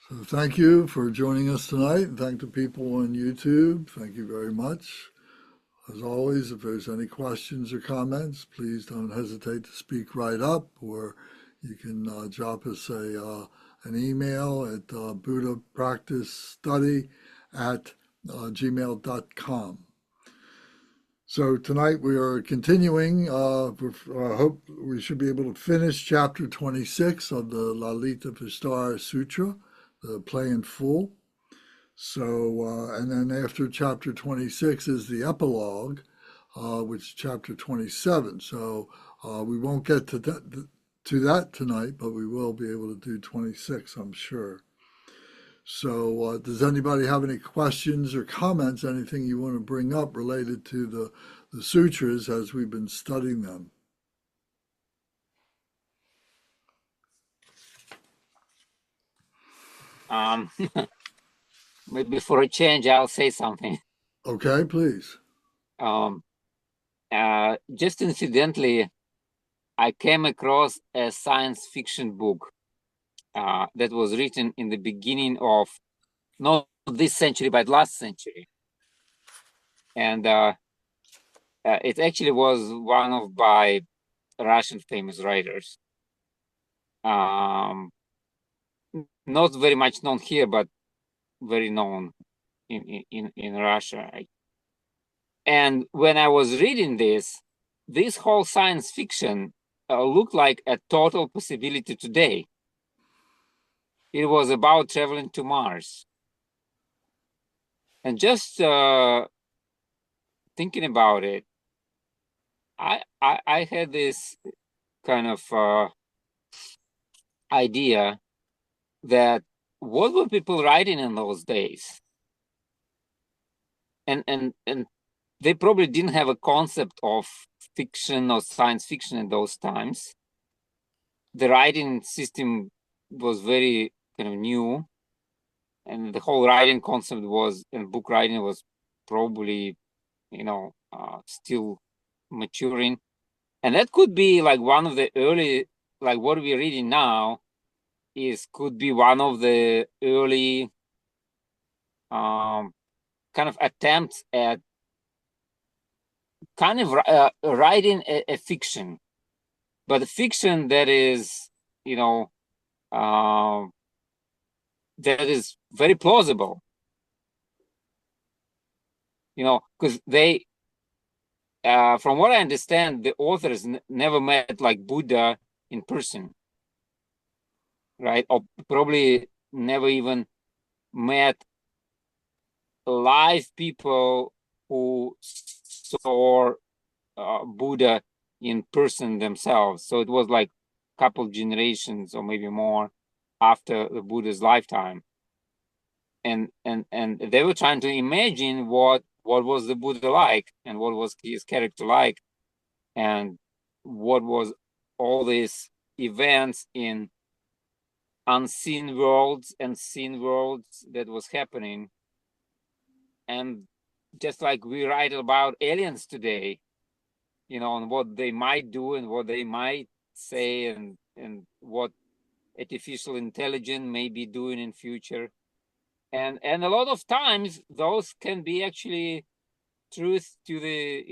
So thank you for joining us tonight, and thank the people on YouTube. Thank you very much. As always, if there's any questions or comments, please don't hesitate to speak right up, or you can drop us an email at Buddha Practice Study at gmail.com. So tonight we are continuing. I hope we should be able to finish chapter 26 of the Lalitavistara Sutra, the Play in Full. So, and then after chapter 26 is the epilogue, which is chapter 27. So we won't get to that tonight, but we will be able to do 26, I'm sure. So, does anybody have any questions or comments, anything you want to bring up related to the sutras as we've been studying them? Um, Maybe for a change, I'll say something. Okay, please. Just incidentally, I came across a science fiction book that was written in the beginning of not this century, but last century. And it actually was one of by Russian famous writers. Not very much known here, but very known in Russia. And when I was reading this whole science fiction looked like a total possibility today. It was about traveling to Mars. And just thinking about it, I had this kind of idea that what were people writing in those days? And they probably didn't have a concept of fiction or science fiction in those times. The writing system was very kind of new, and the whole writing concept was, and book writing was probably, still maturing. And that could be like one of the early, like what we're reading now could be one of the early kind of attempts at kind of writing a fiction, but a fiction that is, that is very plausible, because they, from what I understand, the authors never met like Buddha in person, right? Or probably never even met live people who saw Buddha in person themselves. So it was like a couple generations or maybe more after the Buddha's lifetime. And they were trying to imagine what was the Buddha like, and what was his character like, and what was all these events in unseen worlds and seen worlds that was happening. And just like we write about aliens today, and what they might do and what they might say, and what artificial intelligence may be doing in future. And a lot of times those can be actually truth to the,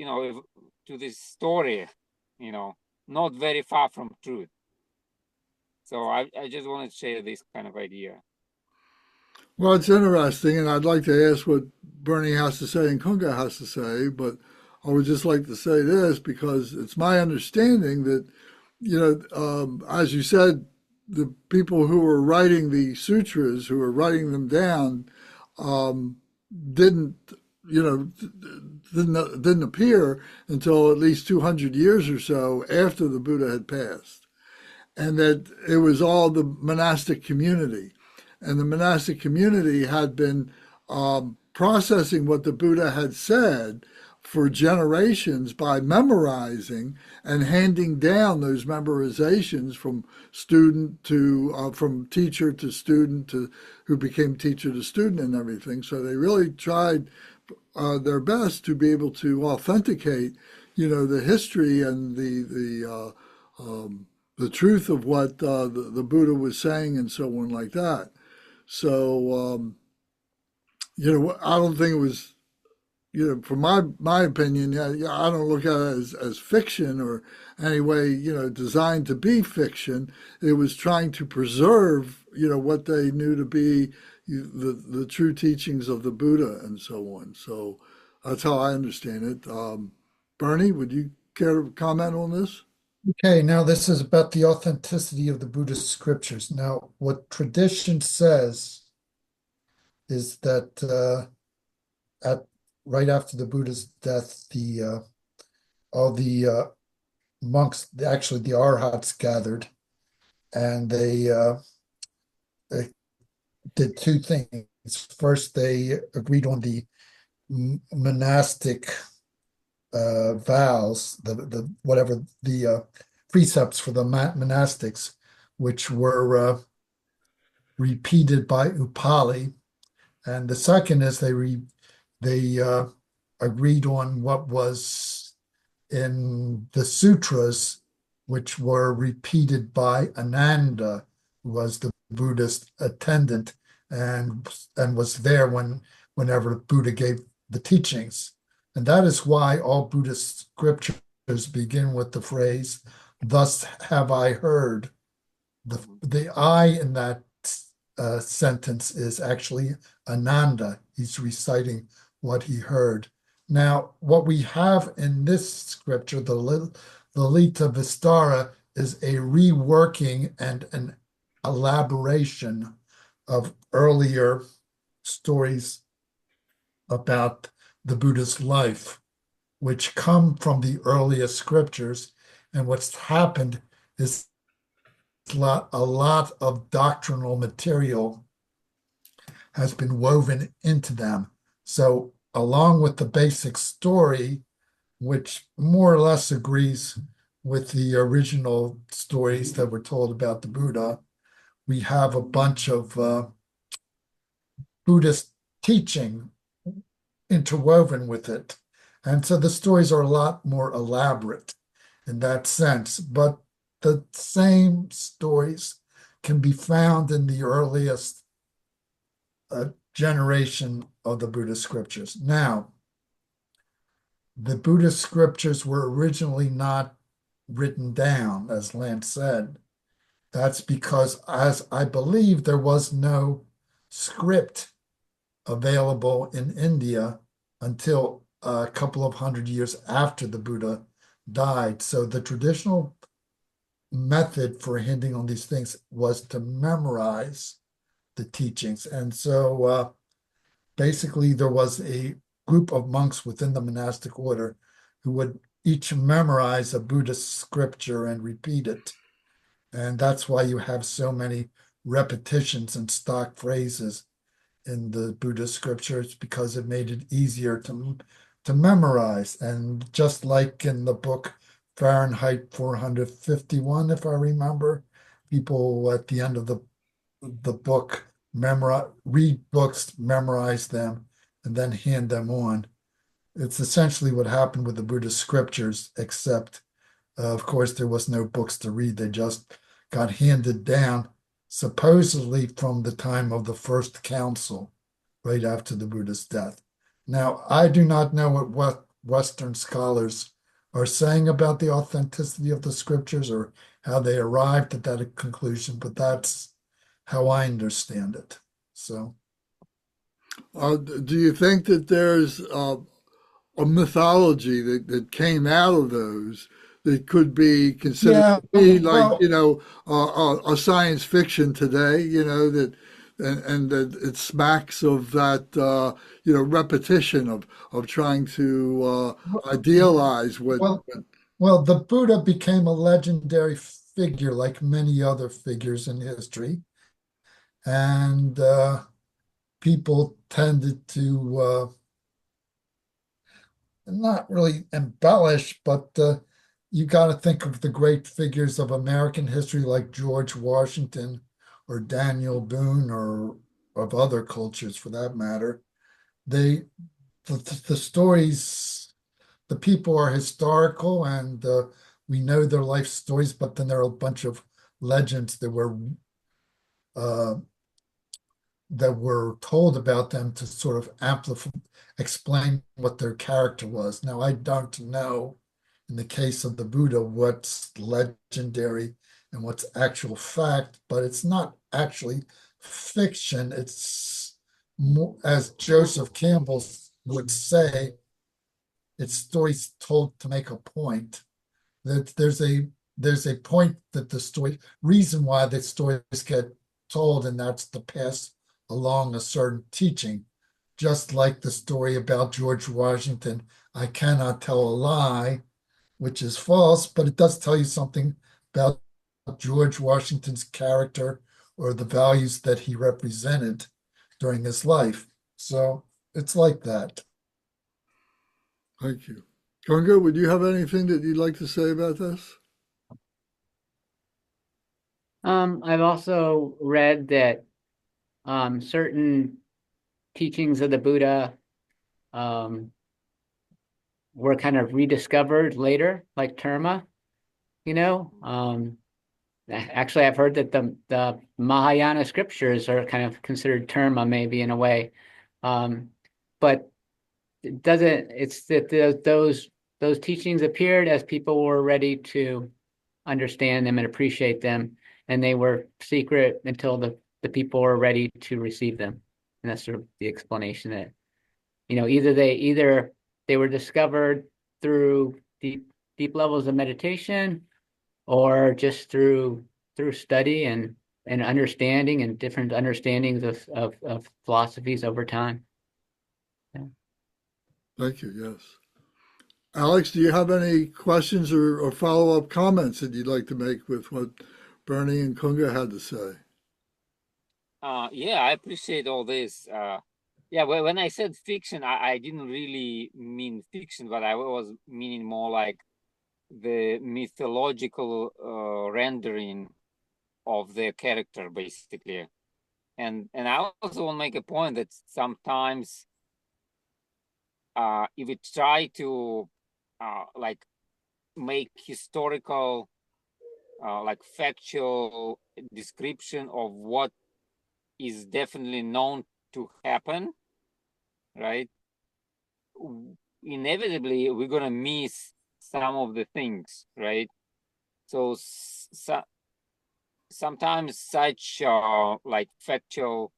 to this story, not very far from truth. So I just wanted to share this kind of idea. Well, it's interesting, and I'd like to ask what Bernie has to say and Kunga has to say, but I would just like to say this because it's my understanding that, as you said, the people who were writing the sutras, who were writing them down, didn't, didn't appear until at least 200 years or so after the Buddha had passed, and that it was all the monastic community. And the monastic community had been processing what the Buddha had said for generations by memorizing and handing down those memorizations from student to from teacher to student to who became teacher to student and everything. So they really tried their best to be able to authenticate, the history and the truth of what the Buddha was saying and so on like that. So, I don't think it was, from my opinion, yeah, I don't look at it as fiction or any way, designed to be fiction. It was trying to preserve, what they knew to be the true teachings of the Buddha and so on. So that's how I understand it. Bernie, would you care to comment on this? Okay, now this is about the authenticity of the Buddhist scriptures. Now, what tradition says is that at right after the Buddha's death, the all the monks, actually the arhats, gathered, and they did two things. First, they agreed on the monastic vows, the whatever the precepts for the monastics, which were repeated by Upali, and the second is they agreed on what was in the sutras, which were repeated by Ananda, who was the Buddhist attendant and was there whenever Buddha gave the teachings. And that is why all Buddhist scriptures begin with the phrase, "Thus have I heard." The I in that sentence is actually Ananda. He's reciting what he heard. Now, what we have in this scripture, the Lalitavistara, is a reworking and an elaboration of earlier stories about the Buddha's life, which come from the earliest scriptures. And what's happened is a lot of doctrinal material has been woven into them. So, along with the basic story, which more or less agrees with the original stories that were told about the Buddha, we have a bunch of Buddhist teaching interwoven with it. And so the stories are a lot more elaborate in that sense. But the same stories can be found in the earliest generation of the Buddhist scriptures. Now, the Buddhist scriptures were originally not written down, as Lance said. That's because, as I believe, there was no script available in India until a couple of hundred years after the Buddha died. So the traditional method for hinting on these things was to memorize the teachings. And so basically there was a group of monks within the monastic order who would each memorize a Buddhist scripture and repeat it. And that's why you have so many repetitions and stock phrases in the Buddhist scriptures, because it made it easier to memorize. And just like in the book Fahrenheit 451, if I remember, people at the end of the book read books, memorize them, and then hand them on. It's essentially what happened with the Buddhist scriptures, except, of course, there was no books to read. They just got handed down, supposedly from the time of the first council, right after the Buddha's death. Now, I do not know what Western scholars are saying about the authenticity of the scriptures or how they arrived at that conclusion, but that's how I understand it. So, Do you think that there's a mythology that came out of those that could be considered yeah, to be like, well, a science fiction today, that and that it smacks of that, repetition of trying to idealize well, well, the Buddha became a legendary figure like many other figures in history, and people tended to not really embellish, but you got to think of the great figures of American history like George Washington or Daniel Boone or of other cultures for that matter. They the stories, the people are historical and we know their life stories, but then there are a bunch of legends that were uh, that were told about them to sort of explain what their character was. Now, I don't know in the case of the Buddha what's legendary and what's actual fact, but it's not actually fiction. It's more, as Joseph Campbell would say, it's stories told to make a point. That there's a point that the story reason why the stories get told, and that's to pass along a certain teaching. Just like the story about George Washington, I cannot tell a lie, which is false, but it does tell you something about George Washington's character or the values that he represented during his life. So it's like that. Thank you. Kunga, would you have anything that you'd like to say about this? I've also read that certain teachings of the Buddha were kind of rediscovered later, like Terma, you know. Actually, I've heard that the Mahayana scriptures are kind of considered Terma, maybe in a way. But it doesn't, it's that those teachings appeared as people were ready to understand them and appreciate them, and they were secret until the people were ready to receive them. And that's sort of the explanation that, either they were discovered through deep levels of meditation, or just through study and understanding and different understandings of philosophies over time. Yeah. Thank you. Yes. Alex, do you have any questions or follow-up comments that you'd like to make with what Bernie and Kunga had to say? Yeah, I appreciate all this. Yeah, when I said fiction, I didn't really mean fiction, but I was meaning more like the mythological rendering of their character, basically. And I also want to make a point that sometimes if we try to like make historical like factual description of what is definitely known to happen, right? Inevitably, we're gonna miss some of the things, right? So sometimes such like factual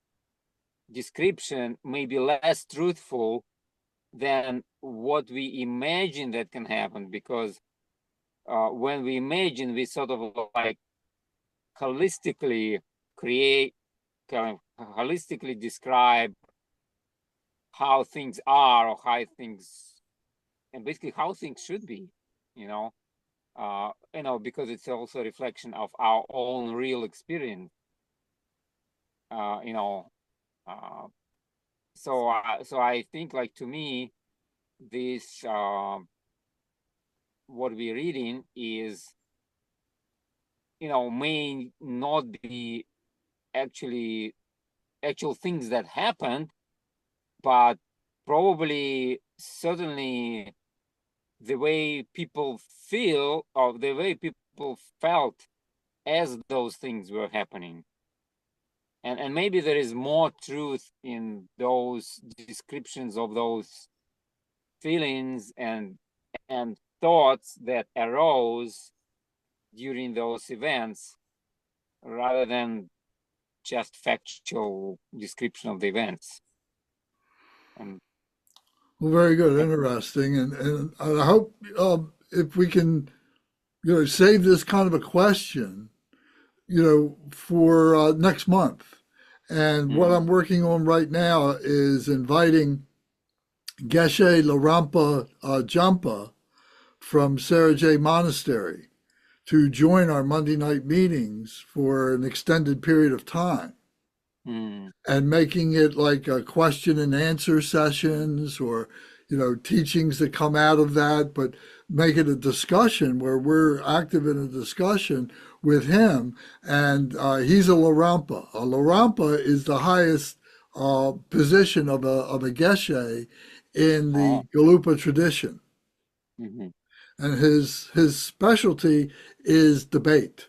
description may be less truthful than what we imagine that can happen, because when we imagine, we sort of like holistically create, kind of holistically describe how things are, or how things, and basically how things should be, because it's also a reflection of our own real experience, so I think, like, to me, this what we're reading is, may not be actual things that happened, but probably certainly the way people feel, or the way people felt as those things were happening. And maybe there is more truth in those descriptions of those feelings and thoughts that arose during those events, rather than just factual description of the events. And Well, very good, interesting, and I hope if we can, save this kind of a question, for next month. And what I'm working on right now is inviting Geshe Larampa Jampa from Sarajay Monastery to join our Monday night meetings for an extended period of time, and making it like a question and answer sessions, or teachings that come out of that, but make it a discussion where we're active in a discussion with him. And he's a Larampa. A Larampa is the highest position of a geshe in the Galupa tradition. And his specialty is debate.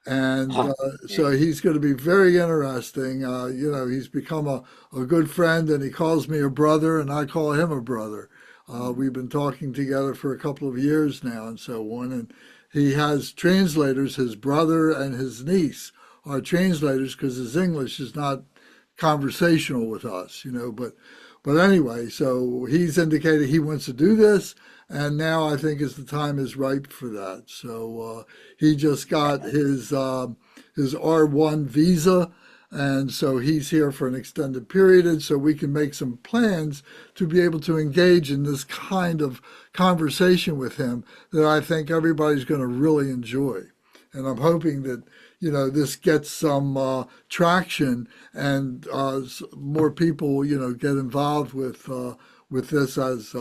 And Huh. so he's going to be very interesting. He's become a good friend, and he calls me a brother, and I call him a brother. We've been talking together for a couple of years now, and so on. And he has translators. His brother and his niece are translators because his English is not conversational with us, but anyway, so he's indicated he wants to do this, and now I think is the time is ripe for that. So he just got his R1 visa, and so he's here for an extended period, and so we can make some plans to be able to engage in this kind of conversation with him that I think everybody's going to really enjoy. And I'm hoping that this gets some traction, and more people get involved with this as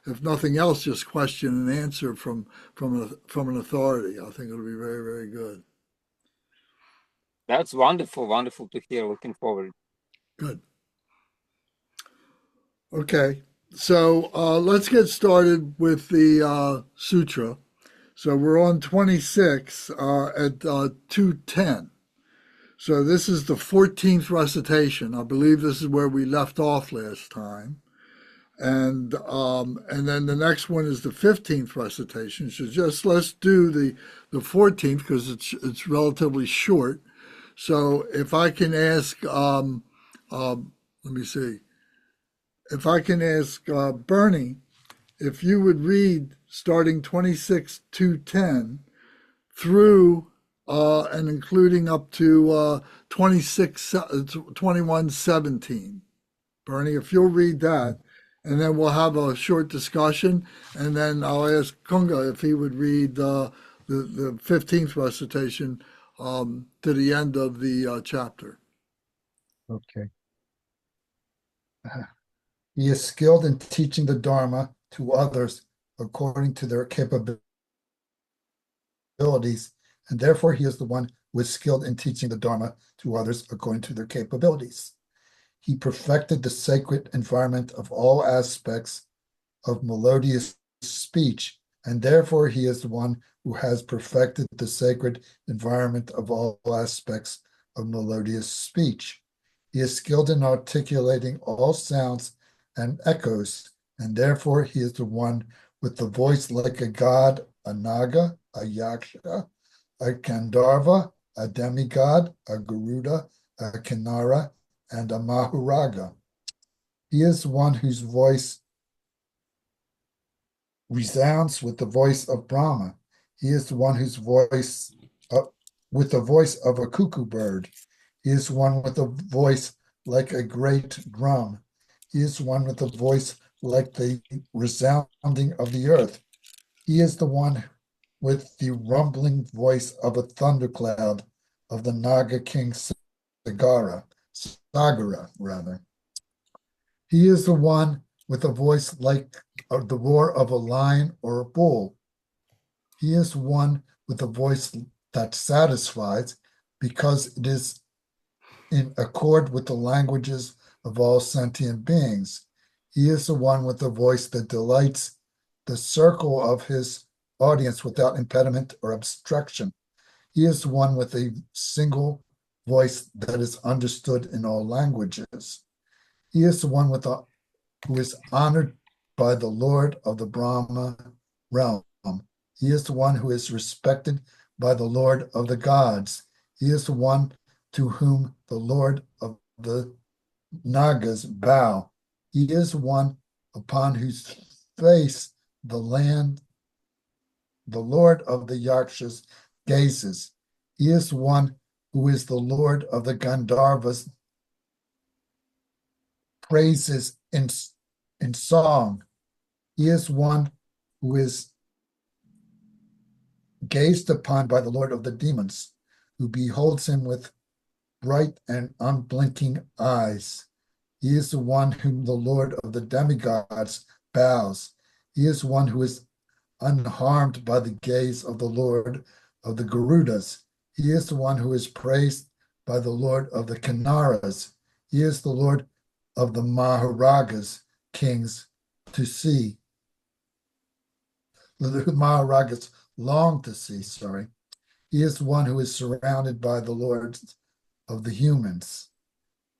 if nothing else, just question and answer from an authority. I think it'll be very, very good. That's wonderful, wonderful to hear. Looking forward. Good. Okay, so let's get started with the sutra. So we're on 26 at 210. So this is the 14th recitation. I believe this is where we left off last time. And then the next one is the 15th recitation. So just let's do the 14th because it's relatively short. So if I can ask, let me see, if I can ask Bernie, if you would read starting 26 210 through and including up to 21:17. Bernie, if you'll read that, and then we'll have a short discussion, and then I'll ask Kunga if he would read the 15th recitation to the end of the chapter. Okay. He is skilled in teaching the Dharma to others according to their capabilities, and therefore he is the one who is skilled in teaching the Dharma to others according to their capabilities. He perfected the sacred environment of all aspects of melodious speech, and therefore he is the one who has perfected the sacred environment of all aspects of melodious speech. He is skilled in articulating all sounds and echoes, and therefore he is the one with the voice like a god, a naga, a yaksha, a Gandharva, a demigod, a Garuda, a Kinara, and a Maharaga. He is one whose voice resounds with the voice of Brahma. He is the one whose voice, with the voice of a cuckoo bird. He is one with a voice like a great drum. He is one with a voice like the resounding of the earth. He is the one with the rumbling voice of a thundercloud of the Naga king Sagara, rather. He is the one with a voice like the roar of a lion or a bull. He is one with a voice that satisfies because it is in accord with the languages of all sentient beings. He is the one with a voice that delights the circle of his audience without impediment or obstruction. He is the one with a single voice that is understood in all languages. He is the one who is honored by the Lord of the Brahma realm. He is the one who is respected by the Lord of the gods. He is the one to whom the Lord of the Nagas bow. He is one upon whose face the Lord of the Yakshas gazes. He is one who is the Lord of the Gandharvas praises in song. He is one who is gazed upon by the Lord of the demons, who beholds him with bright and unblinking eyes. He is the one whom the Lord of the demigods bows. He is one who is unharmed by the gaze of the Lord of the Garudas. He is the one who is praised by the Lord of the Kinaras. He is the Lord of the Maharagas, kings, to see. The Maharagas long to see, sorry. He is one who is surrounded by the lords of the humans.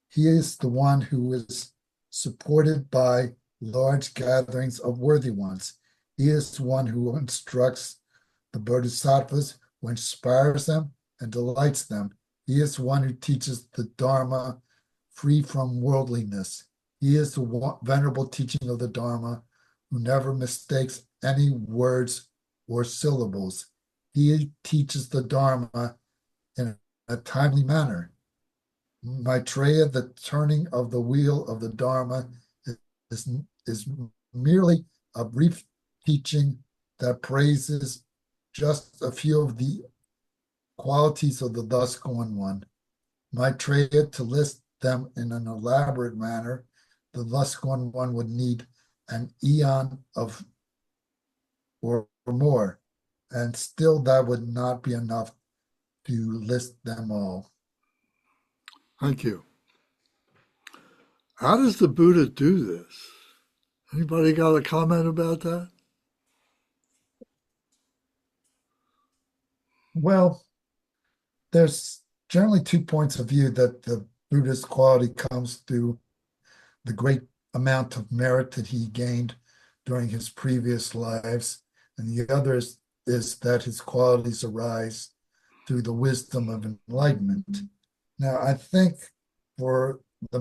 He is the one who is supported by large gatherings of worthy ones. He is one who instructs the bodhisattvas, who inspires them and delights them. He is one who teaches the Dharma free from worldliness. He is the venerable teaching of the Dharma who never mistakes any words or syllables. He teaches the Dharma in a timely manner. Maitreya, the turning of the wheel of the Dharma, is merely a brief teaching that praises just a few of the qualities of the thus gone one. Maitreya, to list them in an elaborate manner, the thus gone one would need an eon of or more, and still that would not be enough to list them all. Thank you. How does the Buddha do this? Anybody got a comment about that? Well, there's generally 2 points of view that the Buddha's quality comes through the great amount of merit that he gained during his previous lives, and the other is that his qualities arise through the wisdom of enlightenment. Now, I think for the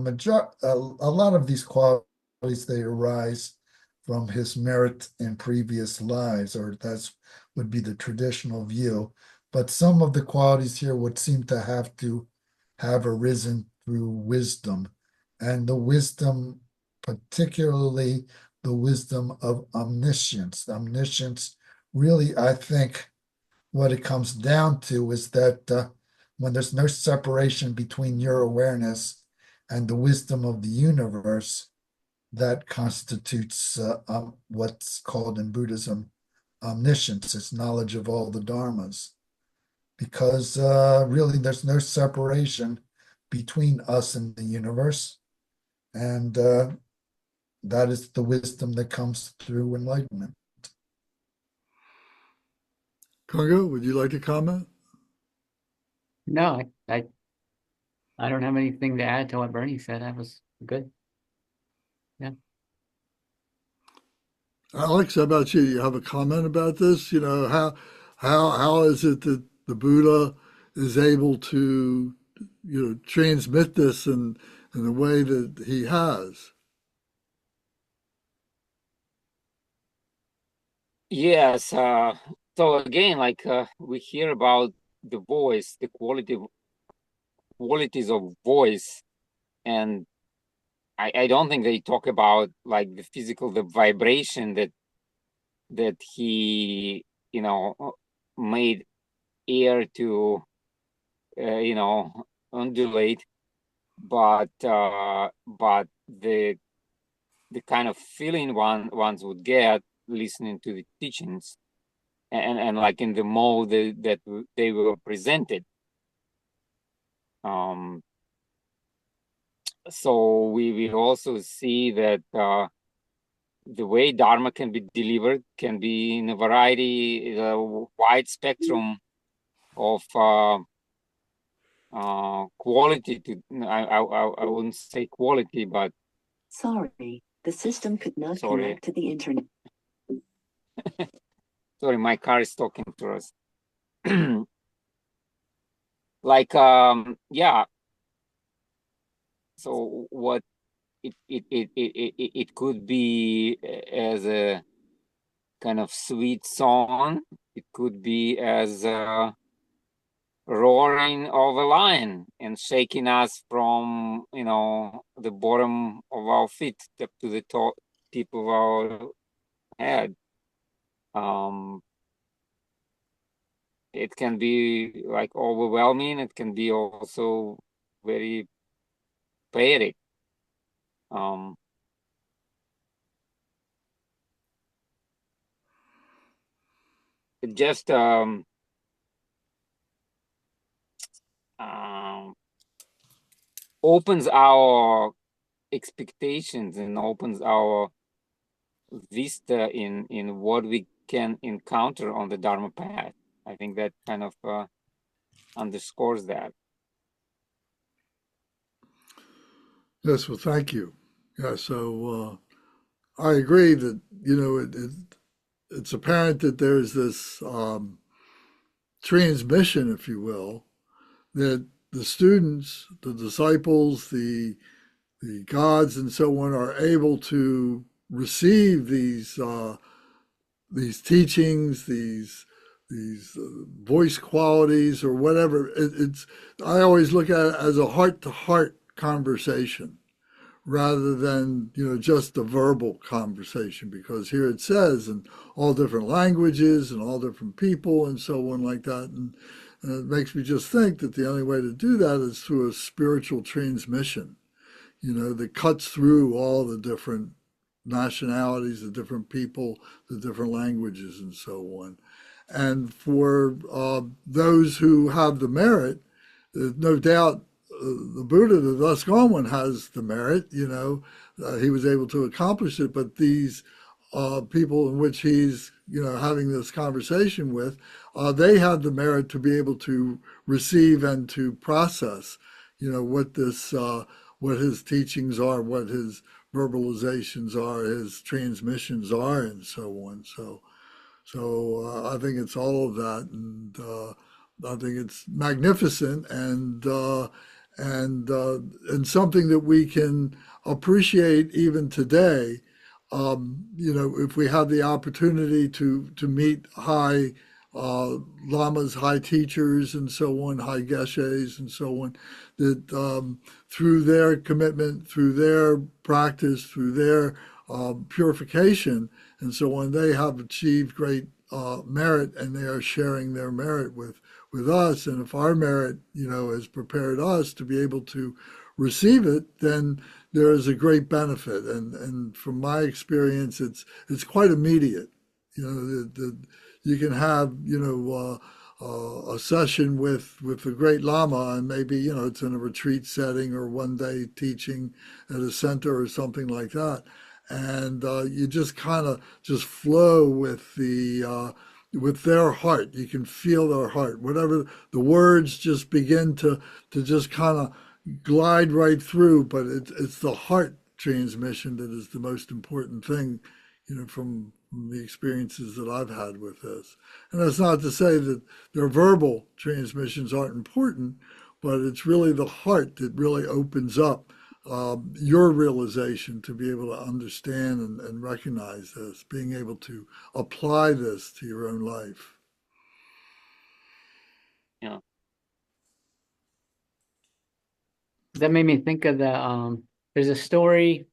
a lot of these qualities, they arise from his merit in previous lives, or that's would be the traditional view. But some of the qualities here would seem to have arisen through wisdom, and the wisdom, particularly the wisdom of omniscience. Omniscience, really, I think what it comes down to is that when there's no separation between your awareness and the wisdom of the universe, that constitutes what's called in Buddhism omniscience. It's knowledge of all the dharmas, because really there's no separation between us and the universe, and that is the wisdom that comes through enlightenment. Congo, would you like to comment? No, I don't have anything to add to what Bernie said. That was good. Yeah. Alex, how about you? You have a comment about this? You know, how is it that the Buddha is able to, transmit this in the way that he has? Yes. So again, like we hear about the voice, the qualities of voice, and I don't think they talk about like the physical, the vibration that he, made air to, undulate, but the kind of feeling ones would get listening to the teachings, and like in the mode that they were presented. So we also see that the way Dharma can be delivered can be in a variety, a wide spectrum of quality. I wouldn't say quality, but sorry, the system could not Sorry. connect to the internet. sorry, my car is talking to us. Like yeah. So what it could be as a kind of sweet song. It could be as a roaring of a lion and shaking us from the bottom of our feet up to the tip of our head. It can be like overwhelming. It can be also very poetic. It just opens our expectations and opens our vista in what we can encounter on the Dharma path. I think that kind of underscores that. Yes, well, thank you. Yeah, so I agree that, it's apparent that there's this transmission, if you will, that the students, the disciples, the gods, and so on are able to receive these teachings, these voice qualities or whatever. It's I always look at it as a heart to heart conversation rather than just a verbal conversation, because here it says in all different languages and all different people and so on like that, and it makes me just think that the only way to do that is through a spiritual transmission, that cuts through all the different nationalities, the different people, the different languages, and so on. And for those who have the merit, no doubt the Buddha, the thus gone one, has the merit. He was able to accomplish it. But these people in which he's having this conversation with, they have the merit to be able to receive and to process, what his teachings are, what his verbalizations are, his transmissions are, and so on. So I think it's all of that, and I think it's magnificent, and something that we can appreciate even today. If we have the opportunity to meet high lamas, high teachers, and so on, high geshes, and so on, that through their commitment, through their practice, through their purification, and so on, they have achieved great merit, and they are sharing their merit with us. And if our merit, has prepared us to be able to receive it, then there is a great benefit. And from my experience, it's quite immediate. You can have a session with the great lama, and maybe it's in a retreat setting or one day teaching at a center or something like that, and you just kind of just flow with with their heart. You can feel their heart. Whatever the words just begin to just kind of glide right through, but it's the heart transmission that is the most important thing, from the experiences that I've had with this. And that's not to say that their verbal transmissions aren't important, but it's really the heart that really opens up your realization to be able to understand and recognize this, being able to apply this to your own life. Yeah. That made me think of there's a story.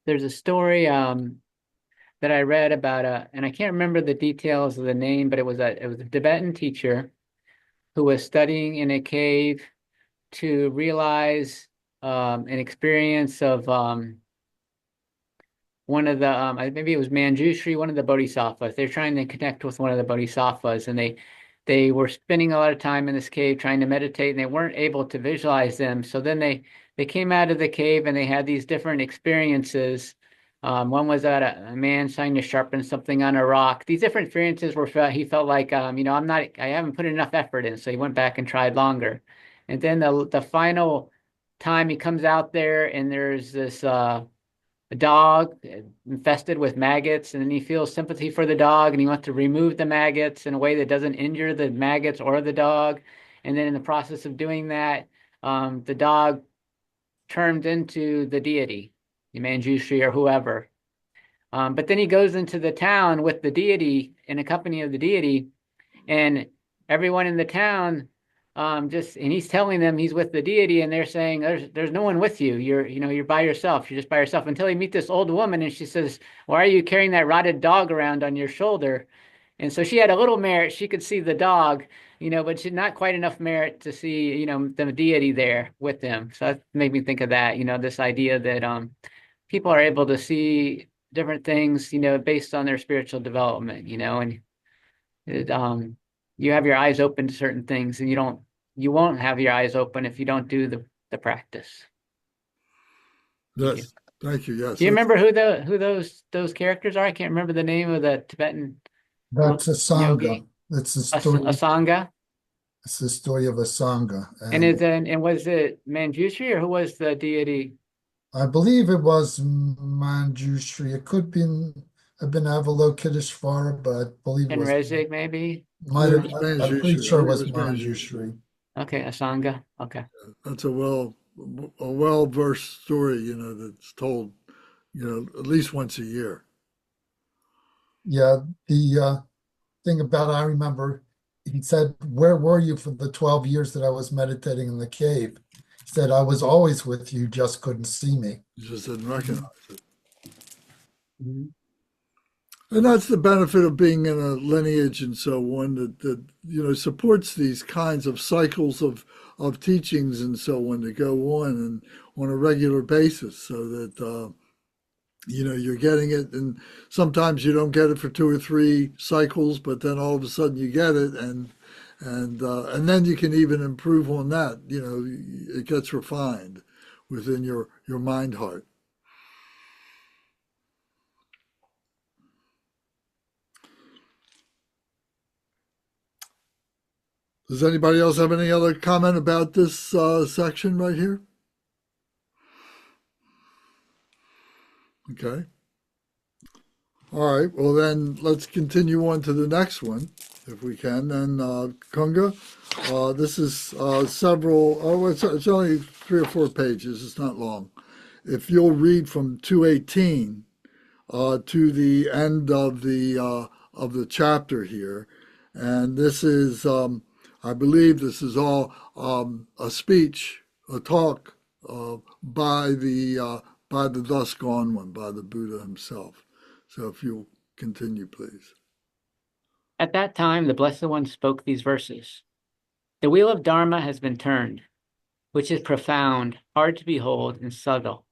There's a story that I read about and I can't remember the details of the name, but it was a Tibetan teacher who was studying in a cave to realize an experience of one of the maybe it was Manjushri, one of the bodhisattvas. They're trying to connect with one of the bodhisattvas, and they were spending a lot of time in this cave trying to meditate, and they weren't able to visualize them. So then they came out of the cave, and they had these different experiences. One was that a man trying to sharpen something on a rock. These different experiences he felt like I haven't put enough effort in, so he went back and tried longer. And then the final time he comes out there, and there's this a dog infested with maggots, and then he feels sympathy for the dog, and he wants to remove the maggots in a way that doesn't injure the maggots or the dog. And then in the process of doing that, the dog turns into the deity, the Manjushri or whoever. But then he goes into the town with the deity, in a company of the deity, and everyone in the town and he's telling them he's with the deity, and they're saying there's no one with you. You're by yourself. You're just by yourself, until he meet this old woman, and she says, "Why are you carrying that rotted dog around on your shoulder?" And so she had a little merit. She could see the dog, but she not quite enough merit to see, the deity there with them. So that made me think of that, this idea that people are able to see different things, based on their spiritual development, and it, you have your eyes open to certain things, and you won't have your eyes open if you don't do the practice. Yes, thank you. Yes. Do you remember who those characters are? I can't remember the name of the Tibetan That's a yogi? Sangha. It's the story. Asanga? It's the story of a Sangha, And was it Manjushri or who was the deity? I believe it was Manjushri. It could have been Avalokiteshvara, but I believe it And was Rezig, maybe? might It have. was I'm pretty Manjushri. I sure it think it was was Manjushri. Manjushri. Okay, Asanga. Okay. That's a well-versed story, that's told, at least once a year. Yeah, the thing about I remember he said, "Where were you for the 12 years that I was meditating in the cave?" He said, "I was always with you, just couldn't see me." You just didn't recognize it. Mhm. And that's the benefit of being in a lineage and so on that supports these kinds of cycles of teachings and so on that go on and on a regular basis, so that you're getting it, and sometimes you don't get it for 2 or 3 cycles, but then all of a sudden you get it, and then you can even improve on that. It gets refined within your mind heart. Does anybody else have any other comment about this section right here? Okay. All right. Well, then let's continue on to the next one, if we can. Then Kunga, this is several. Oh, it's only 3 or 4 pages. It's not long. If you'll read from 218 to the end of the chapter here, and this is, I believe, this is all a speech, a talk by the thus gone one, by the Buddha himself. So if you'll continue, please. At that time, the Blessed One spoke these verses. The wheel of Dharma has been turned, which is profound, hard to behold, and subtle.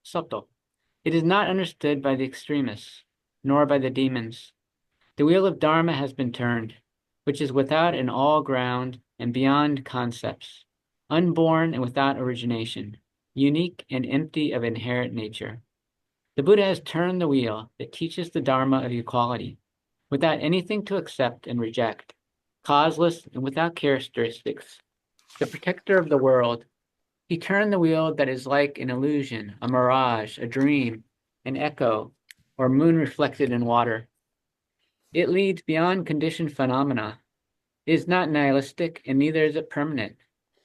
It is not understood by the extremists, nor by the demons. The wheel of Dharma has been turned, which is without an all ground and beyond concepts, unborn and without origination, unique and empty of inherent nature. The Buddha has turned the wheel that teaches the Dharma of equality, without anything to accept and reject, causeless and without characteristics, the protector of the world. He turned the wheel that is like an illusion, a mirage, a dream, an echo, or moon reflected in water. It leads beyond conditioned phenomena. It is not nihilistic, and neither is it permanent.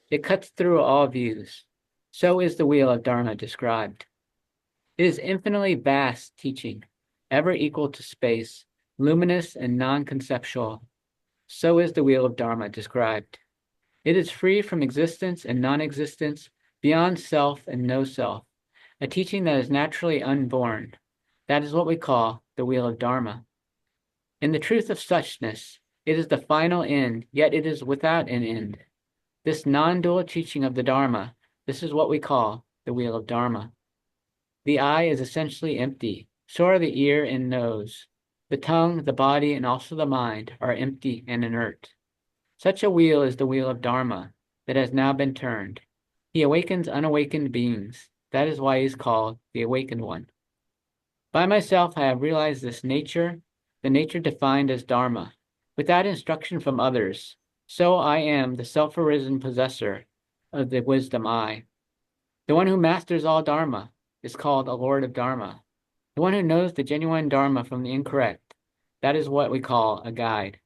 It cuts through all views. So is the wheel of Dharma described. It is infinitely vast teaching, ever equal to space, luminous and non-conceptual. So is the wheel of Dharma described. It is free from existence and non-existence, beyond self and no self, a teaching that is naturally unborn. That is what we call the wheel of Dharma. In the truth of suchness, it is the final end, yet it is without an end. This non-dual teaching of the Dharma, this is what we call the wheel of Dharma. The eye is essentially empty, so are the ear and nose. The tongue, the body, and also the mind are empty and inert. Such a wheel is the wheel of Dharma that has now been turned. He awakens unawakened beings. That is why he is called the Awakened One. By myself, I have realized this nature, the nature defined as Dharma, without instruction from others. So I am the self-arisen possessor of the wisdom I. The one who masters all Dharma is called a Lord of Dharma. The one who knows the genuine Dharma from the incorrect, that is what we call a guide.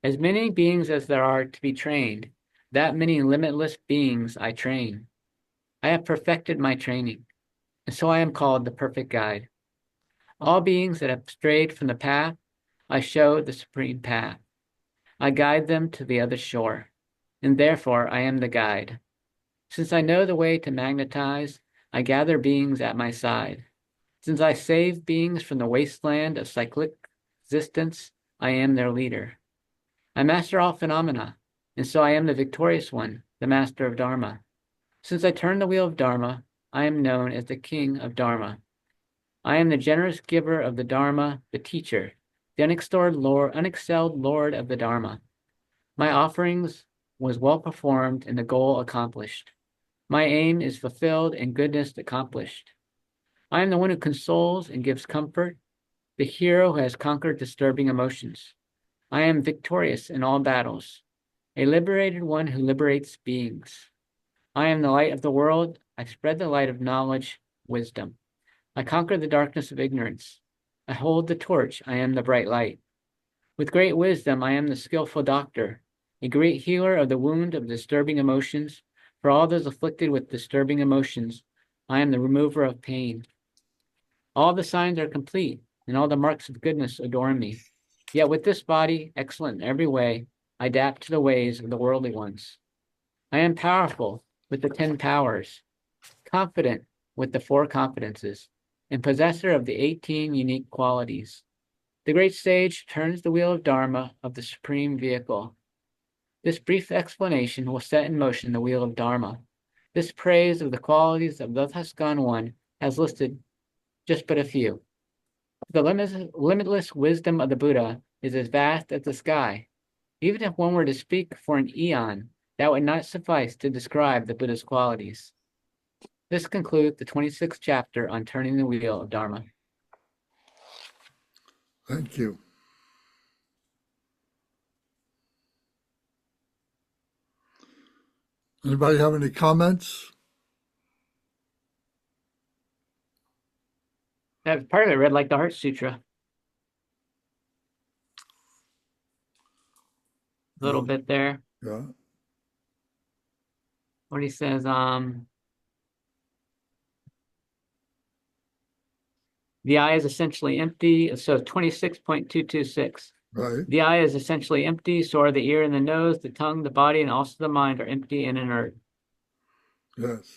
As many beings as there are to be trained, that many limitless beings I train. I have perfected my training, and so I am called the perfect guide. All beings that have strayed from the path, I show the supreme path. I guide them to the other shore, and therefore I am the guide. Since I know the way to magnetize, I gather beings at my side. Since I save beings from the wasteland of cyclic existence, I am their leader. I master all phenomena, and so I am the victorious one, the master of Dharma. Since I turn the wheel of Dharma, I am known as the king of Dharma. I am the generous giver of the Dharma, the teacher, the unexcelled Lord of the Dharma. My offerings was well performed and the goal accomplished. My aim is fulfilled and goodness accomplished. I am the one who consoles and gives comfort, the hero who has conquered disturbing emotions. I am victorious in all battles, a liberated one who liberates beings. I am the light of the world. I spread the light of knowledge, wisdom. I conquer the darkness of ignorance. I hold the torch. I am the bright light. With great wisdom, I am the skillful doctor, a great healer of the wound of disturbing emotions. For all those afflicted with disturbing emotions, I am the remover of pain. All the signs are complete, and all the marks of goodness adorn me. Yet with this body, excellent in every way, I adapt to the ways of the worldly ones. I am powerful with the 10 powers, confident with the 4 confidences, and possessor of the 18 unique qualities. The great sage turns the wheel of Dharma of the supreme vehicle. This brief explanation will set in motion the wheel of Dharma. This praise of the qualities of the thus gone one has listed just but a few. The limitless wisdom of the Buddha is as vast as the sky. Even if one were to speak for an eon, that would not suffice to describe the Buddha's qualities. This concludes the 26th chapter on turning the wheel of Dharma. Thank you. Anybody have any comments? That part of it read like the Heart Sutra. A little bit there. Yeah. What he says, the eye is essentially empty. So 26.226. Right. The eye is essentially empty, so are the ear and the nose, the tongue, the body, and also the mind are empty and inert. Yes.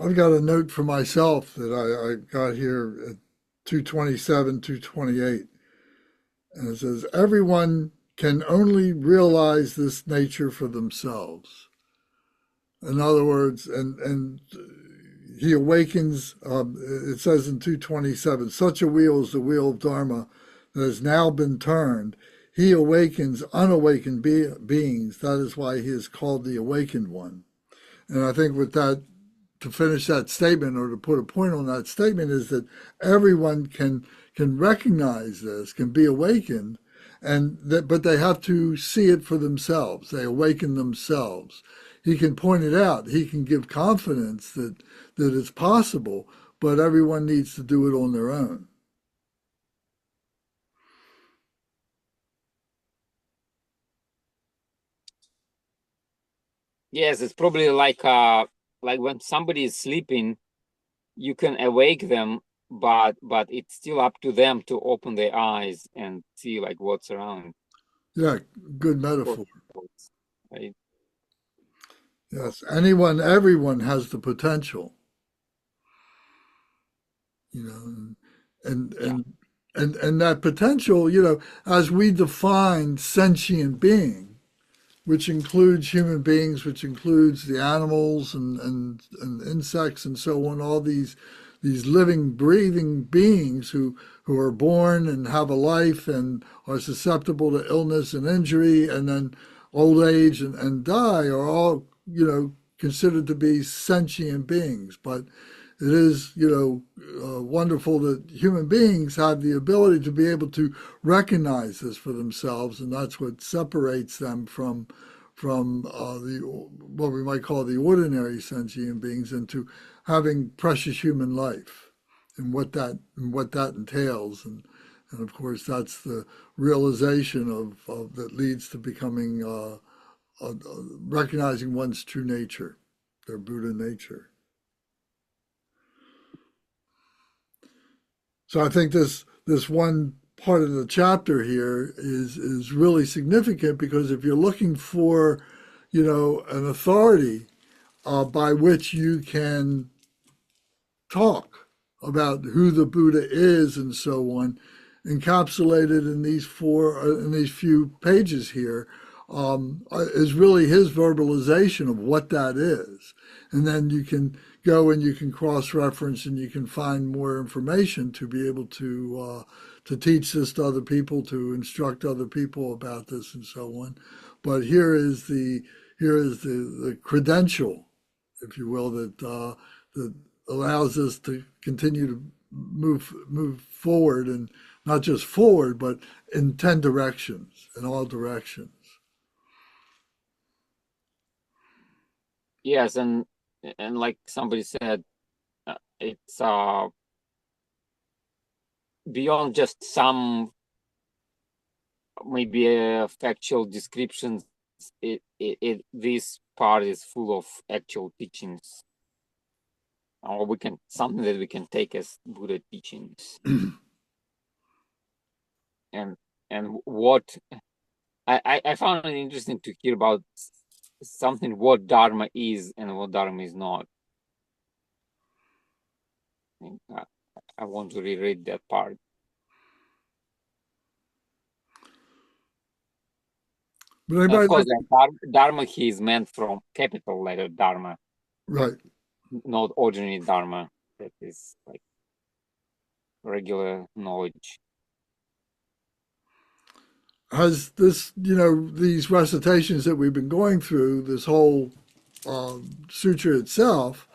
I've got a note for myself that I got here at 227, 228. And it says, everyone can only realize this nature for themselves. In other words, and he awakens, it says in 227, such a wheel is the wheel of Dharma that has now been turned. He awakens unawakened beings. That is why he is called the awakened one. And I think with that, to finish that statement or to put a point on that statement is that everyone can recognize this, can be awakened, but they have to see it for themselves. They awaken themselves. He can point it out. He can give confidence that it's possible, but everyone needs to do it on their own. Yes, it's probably like when somebody is sleeping, you can awake them, but it's still up to them to open their eyes and see like what's around. Yeah, good metaphor. Right? Yes, everyone has the potential. You know, and that potential, as we define sentient being, which includes human beings, which includes the animals and insects and so on, all these living, breathing beings who are born and have a life and are susceptible to illness and injury and then old age and die are all, considered to be sentient beings. But it is, wonderful that human beings have the ability to be able to recognize this for themselves, and that's what separates them from what we might call the ordinary sentient beings into having precious human life, and what that entails, and of course that's the realization of that leads to becoming recognizing one's true nature, their Buddha nature. So I think this one part of the chapter here is really significant, because if you're looking for, an authority by which you can talk about who the Buddha is and so on, encapsulated in these few pages here, is really his verbalization of what that is. And then you can go and you can cross-reference and you can find more information to be able to teach this to other people, to instruct other people about this and so on. But here is the credential, if you will, that allows us to continue to move forward, and not just forward, but in 10 directions, in all directions. Yes, and like somebody said, it's beyond just some maybe factual descriptions. This part is full of actual teachings, or something that we can take as Buddha teachings. and what I found it interesting to hear about something, what Dharma is and what Dharma is not. I want to reread that part. But anybody Of course, Dharma here is meant from capital letter Dharma, right? not ordinary Dharma. That is like regular knowledge. Has this, these recitations that we've been going through, this whole sutra itself,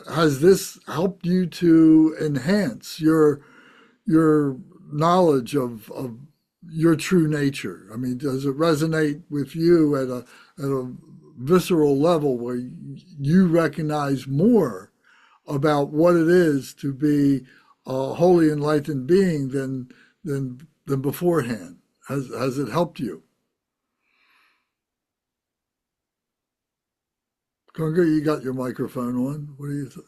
has this helped you to enhance your knowledge of your true nature? I mean, does it resonate with you at a visceral level where you recognize more about what it is to be a wholly enlightened being than beforehand? Has it helped you? Conga, you got your microphone on. What do you think?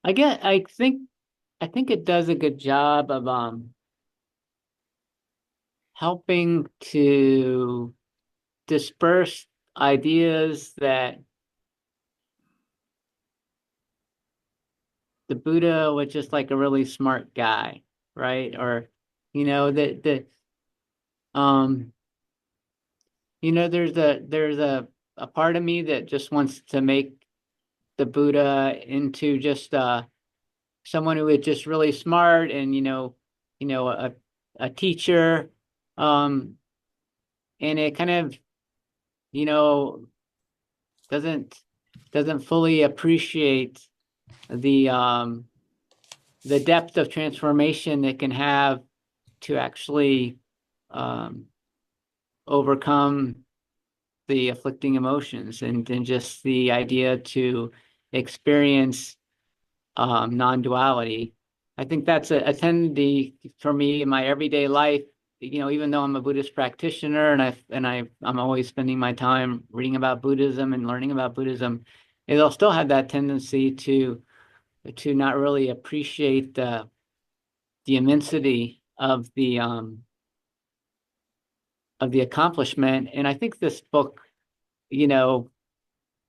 I think it does a good job of helping to disperse ideas that the Buddha was just like a really smart guy, right? Or, there's a part of me that just wants to make the Buddha into just someone who is just really smart and a teacher, and it kind of doesn't fully appreciate the depth of transformation it can have to actually overcome the afflicting emotions, and just the idea to experience non-duality. I think that's a tendency for me in my everyday life. Even though I'm a Buddhist practitioner I'm always spending my time reading about Buddhism and learning about Buddhism, it'll still have that tendency to not really appreciate the immensity of the accomplishment. And I think this book,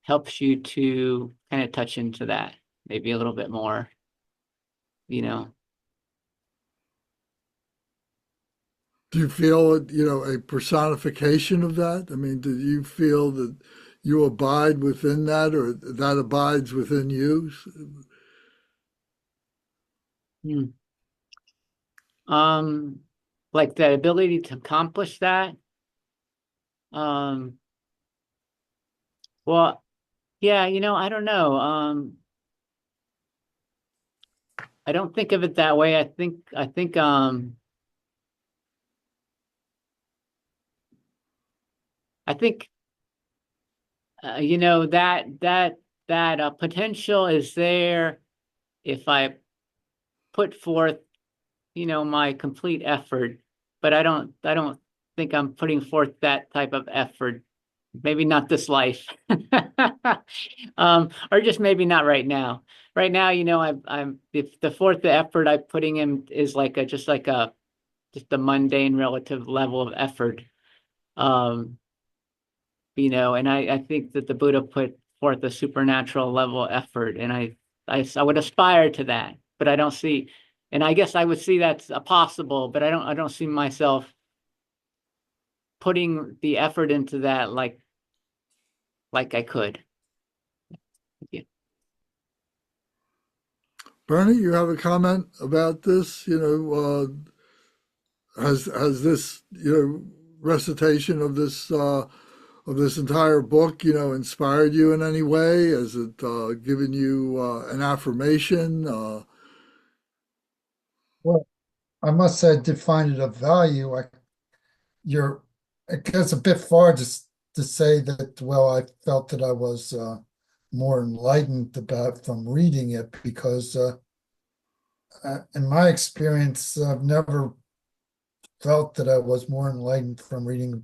helps you to kind of touch into that maybe a little bit more, Do you feel, a personification of that? I mean, do you feel that you abide within that, or that abides within you? Hmm. Like the ability to accomplish that. Well, yeah, I don't know. I don't think of it that way. I think that potential is there if I put forth, my complete effort, but I don't think I'm putting forth that type of effort. Maybe not this life, or just maybe not right now. Right now, I'm if the fourth effort I'm putting in is just a mundane relative level of effort. And I think that the Buddha put forth a supernatural level of effort, and I would aspire to that, but I don't see, and I guess I would see that's a possible, but I don't see myself putting the effort into that like I could. Yeah. Bernie, you have a comment about this? Has this, recitation of this entire book, inspired you in any way? Has it given you an affirmation? Well, I must say I did find it of value. It goes a bit far to say that, well, I felt that I was more enlightened about from reading it because in my experience, I've never felt that I was more enlightened from reading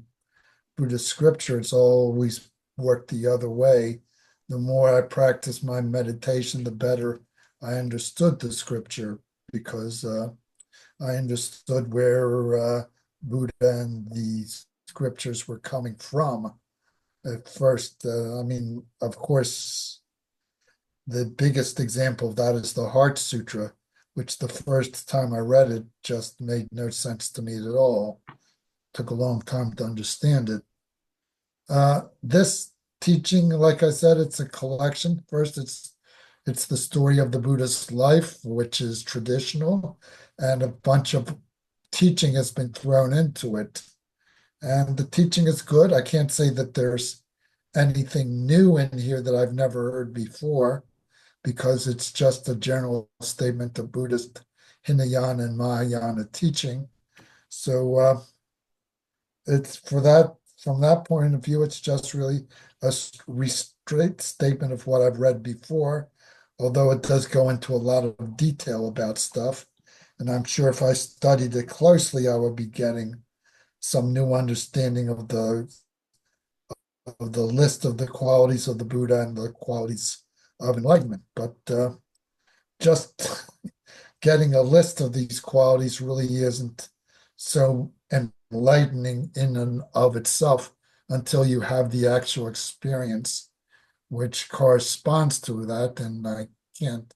Buddhist scripture. It's always worked the other way. The more I practiced my meditation, the better I understood the scripture because I understood where Buddha and the scriptures were coming from. At first, I mean, of course, the biggest example of that is the Heart Sutra, which the first time I read it just made no sense to me at all. Took a long time to understand it. This teaching, like I said, it's a collection. First, it's the story of the Buddha's life, which is traditional, and a bunch of teaching has been thrown into it. And the teaching is good. I can't say that there's anything new in here that I've never heard before, because it's just a general statement of Buddhist Hinayana and Mahayana teaching. So it's from that point of view, it's just really a straight statement of what I've read before, although it does go into a lot of detail about stuff. And I'm sure if I studied it closely, I would be getting some new understanding of the list of the qualities of the Buddha and the qualities of enlightenment. But just getting a list of these qualities really isn't so enlightening in and of itself until you have the actual experience which corresponds to that. And I can't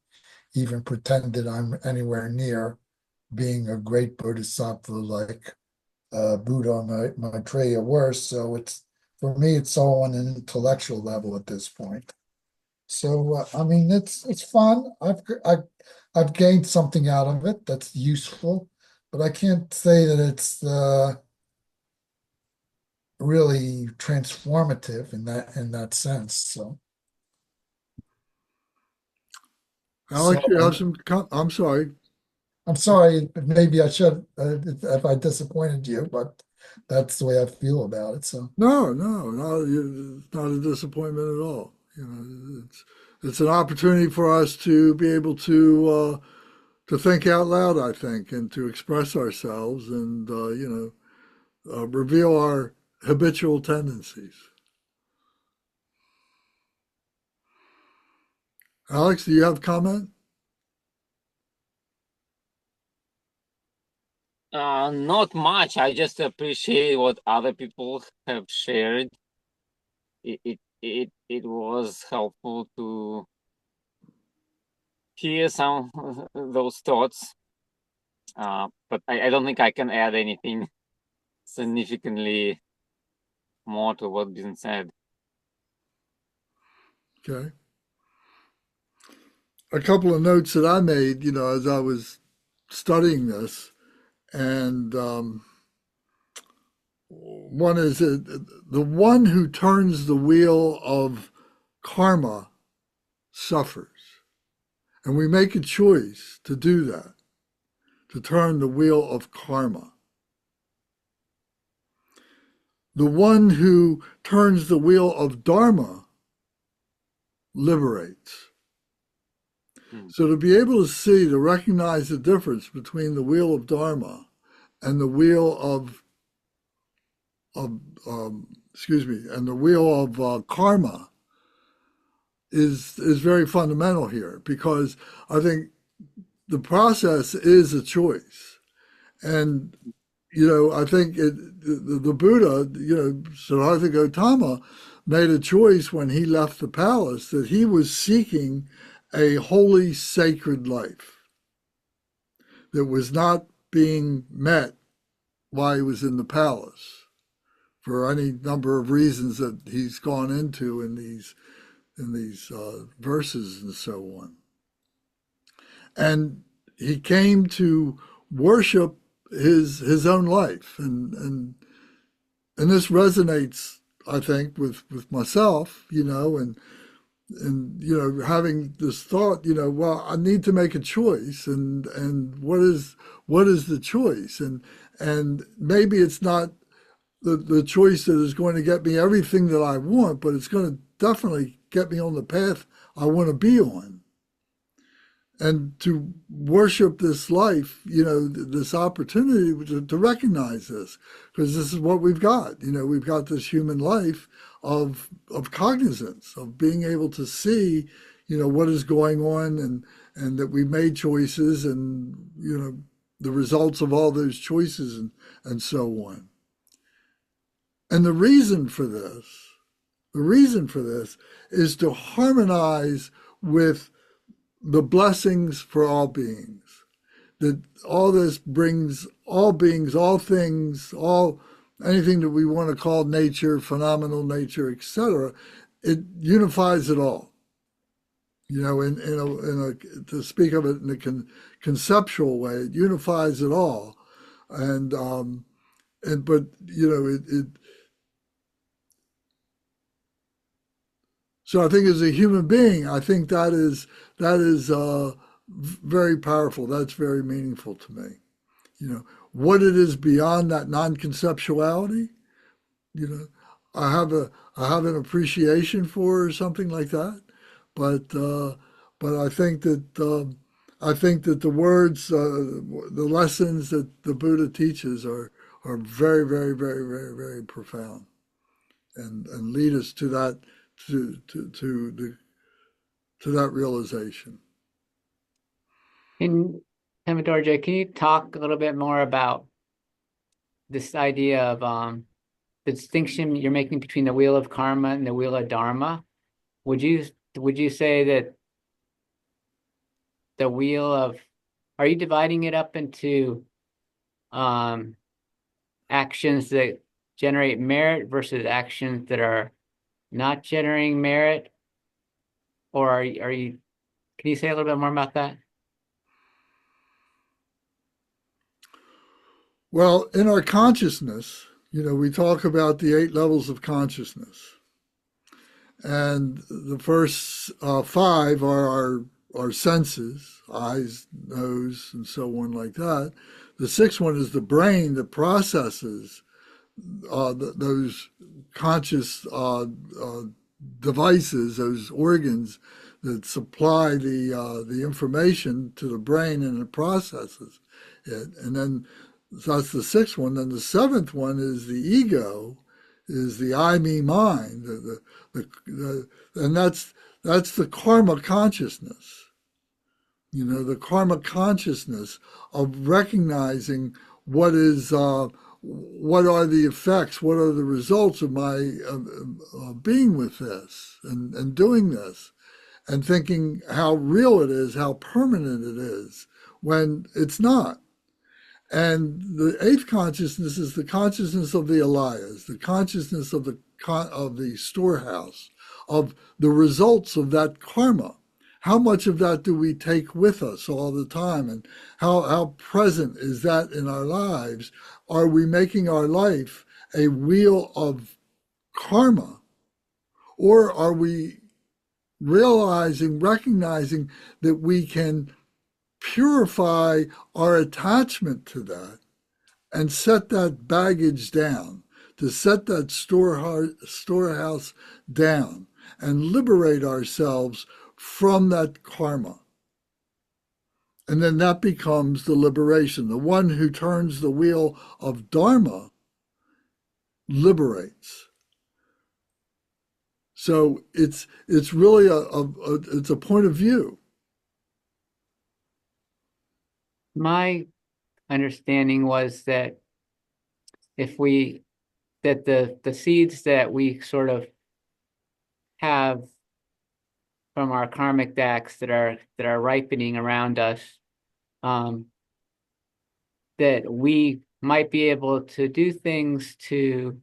even pretend that I'm anywhere near being a great bodhisattva like Buddha and Maitreya were. So for me, it's all on an intellectual level at this point. So I mean, it's fun. I've gained something out of it that's useful, but I can't say that it's really transformative in that sense. So Alex, you have so some. I'm sorry. I'm sorry. Maybe I should if I disappointed you, but that's the way I feel about it. So No, no, no. It's not a disappointment at all. It's an opportunity for us to be able to think out loud, I think, and to express ourselves and reveal our habitual tendencies. Alex, do you have a comment? Not much. I just appreciate what other people have shared. It was helpful to hear some of those thoughts. But I don't think I can add anything significantly more to what's been said. Okay. A couple of notes that I made, as I was studying this, and one is that the one who turns the wheel of karma suffers. And we make a choice to do that, to turn the wheel of karma. The one who turns the wheel of dharma liberates. So to be able to see, to recognize the difference between the wheel of dharma and the wheel of karma is very fundamental here, because I think the process is a choice. And I think the Buddha, Siddhartha Gautama, made a choice when he left the palace that he was seeking a holy, sacred life that was not being met while he was in the palace for any number of reasons that he's gone into in these verses and so on. And he came to worship his own life and and this resonates, I think, with myself, and having this thought, well, I need to make a choice, and what is the choice, and maybe it's not the choice that is going to get me everything that I want, but it's going to definitely get me on the path I want to be on. And to worship this life, this opportunity to recognize this, because this is what we've got. We've got this human life of cognizance, of being able to see, what is going on, and that we made choices, and the results of all those choices, and so on. And the reason for this is to harmonize with the blessings for all beings. That all this brings all beings, all things, anything that we want to call nature, phenomenal nature, etc. It unifies it all. To speak of it in a conceptual way, it unifies it all, but it. So I think as a human being, I think that is very powerful. That's very meaningful to me. What it is beyond that non-conceptuality. I have an appreciation for, or something like that, but I think that the words, the lessons that the Buddha teaches are very, very, very, very, very profound, and lead us to that. To that realization. Dorje, can you talk a little bit more about this idea of the distinction you're making between the wheel of karma and the wheel of dharma? Would you say that the wheel of, are you dividing it up into actions that generate merit versus actions that are not generating merit? Or are you, can you say a little bit more about that? Well, in our consciousness, we talk about the 8 levels of consciousness. And the first 5 are our senses, eyes, nose, and so on like that. The 6th one is the brain that processes those conscious devices, those organs that supply the information to the brain, and it processes it. And then so that's the 6th one. Then the 7th one is the ego, is the I, me, mine, and that's the karma consciousness. The karma consciousness of recognizing what are the effects, what are the results of my being with this, and doing this, and thinking how real it is, how permanent it is, when it's not. And the 8th consciousness is the consciousness of the alayas, the consciousness of the storehouse, of the results of that karma. How much of that do we take with us all the time, and how present is that in our lives? Are we making our life a wheel of karma, or are we recognizing that we can purify our attachment to that and set that baggage down, to set that storehouse down, and liberate ourselves from that karma? And then that becomes the liberation. The one who turns the wheel of dharma liberates. So it's really it's a point of view. My understanding was that the seeds that we sort of have from our karmic decks that are ripening around us, that we might be able to do things to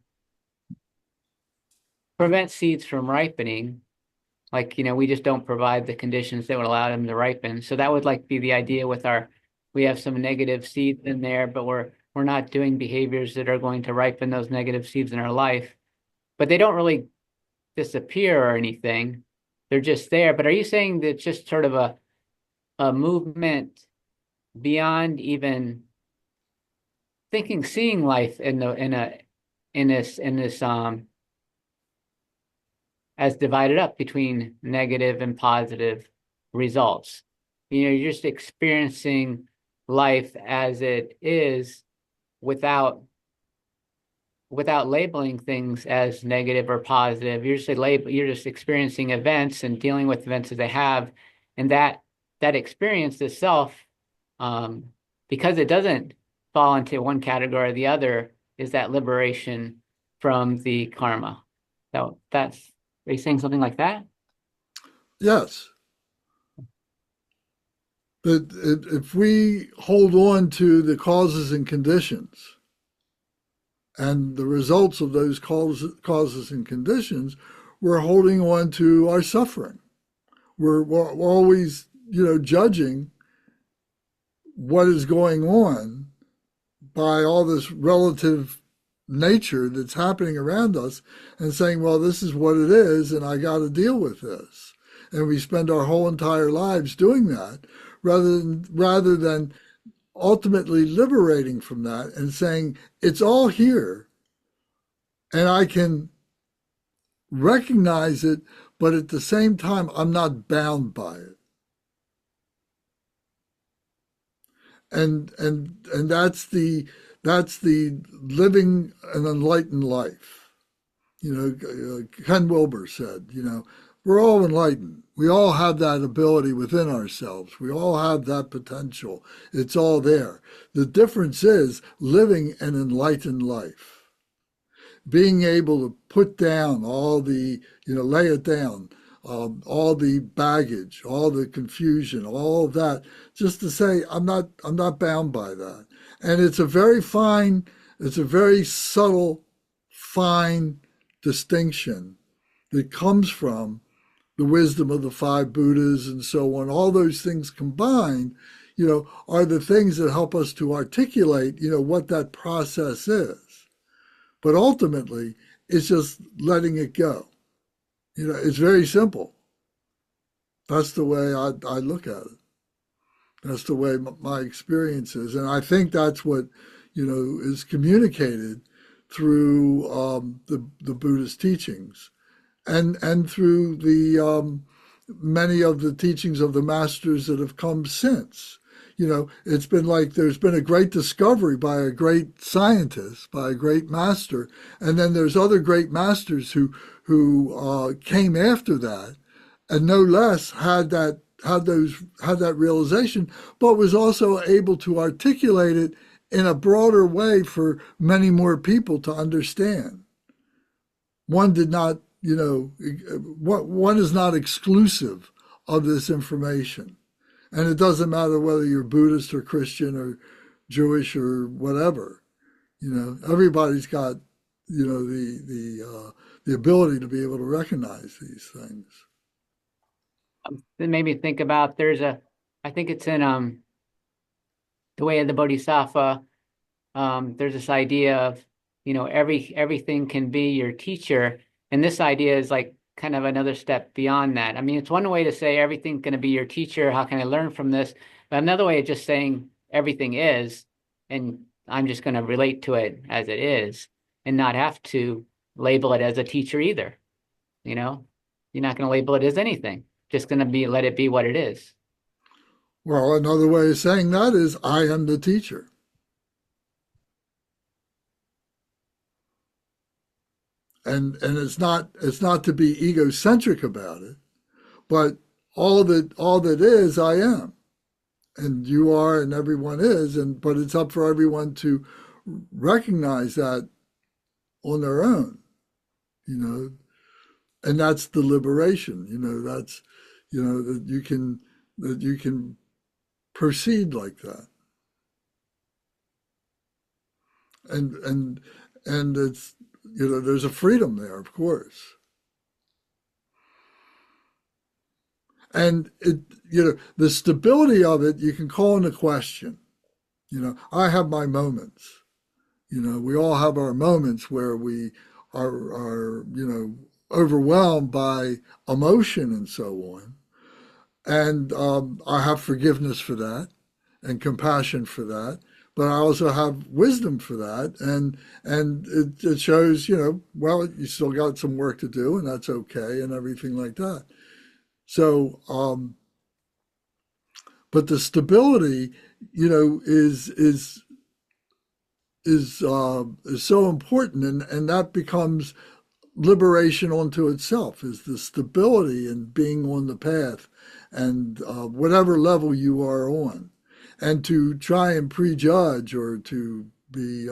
prevent seeds from ripening. Like, we just don't provide the conditions that would allow them to ripen. So that would be the idea with we have some negative seeds in there, but we're we're not doing behaviors that are going to ripen those negative seeds in our life, but they don't really disappear or anything. They're just there. But are you saying that it's just sort of a movement beyond even thinking, seeing life in this as divided up between negative and positive results? You're just experiencing life as it is without labeling things as negative or positive. You're just experiencing events and dealing with events as they have, and that experience itself, because it doesn't fall into one category or the other, is that liberation from the karma. So are you saying something like that? Yes. But if we hold on to the causes and conditions and the results of those causes and conditions, we're holding on to our suffering. We're always, judging what is going on by all this relative nature that's happening around us and saying, well, this is what it is, and I got to deal with this. And we spend our whole entire lives doing that rather than ultimately liberating from that and saying, it's all here and I can recognize it, but at the same time, I'm not bound by it. And that's the living an enlightened life. Ken Wilber said, we're all enlightened. We all have that ability within ourselves. We all have that potential. It's all there. The difference is living an enlightened life. Being able to put down all the, lay it down, all the baggage, all the confusion, all of that, just to say, I'm not bound by that. And it's a very subtle, fine distinction that comes from the wisdom of the five Buddhas and so on. All those things combined, are the things that help us to articulate, what that process is. But ultimately, it's just letting it go. It's very simple. That's the way I look at it. That's the way my experience is. And I think that's what, is communicated through the Buddhist teachings and through the many of the teachings of the masters that have come since. It's been like there's been a great discovery by a great scientist, by a great master, and then there's other great masters who came after that, and no less had that realization, but was also able to articulate it in a broader way for many more people to understand. One did not, one is not exclusive of this information. And it doesn't matter whether you're Buddhist or Christian or Jewish or whatever. Everybody's got, the ability to be able to recognize these things. It made me think about I think it's in The Way of the Bodhisattva. There's this idea of, everything can be your teacher. And this idea is like kind of another step beyond that. I mean, it's one way to say everything's going to be your teacher. How can I learn from this? But another way of just saying everything is, and I'm just going to relate to it as it is and not have to label it as a teacher either. You're not going to label it as anything. Just going to let it be what it is. Well, another way of saying that is I am the teacher. And it's not to be egocentric about it, but all that is I am, and you are, and everyone is, but it's up for everyone to recognize that on their own, and that's the liberation, that's that you can proceed like that, and it's. There's a freedom there, of course. And the stability of it, you can call into question. I have my moments. We all have our moments where we are overwhelmed by emotion and so on. And I have forgiveness for that and compassion for that. But I also have wisdom for that. And it shows, well, you still got some work to do, and that's okay, and everything like that. So, but the stability, is so important, and that becomes liberation onto itself, is the stability and being on the path, and whatever level you are on, and to try and prejudge or to be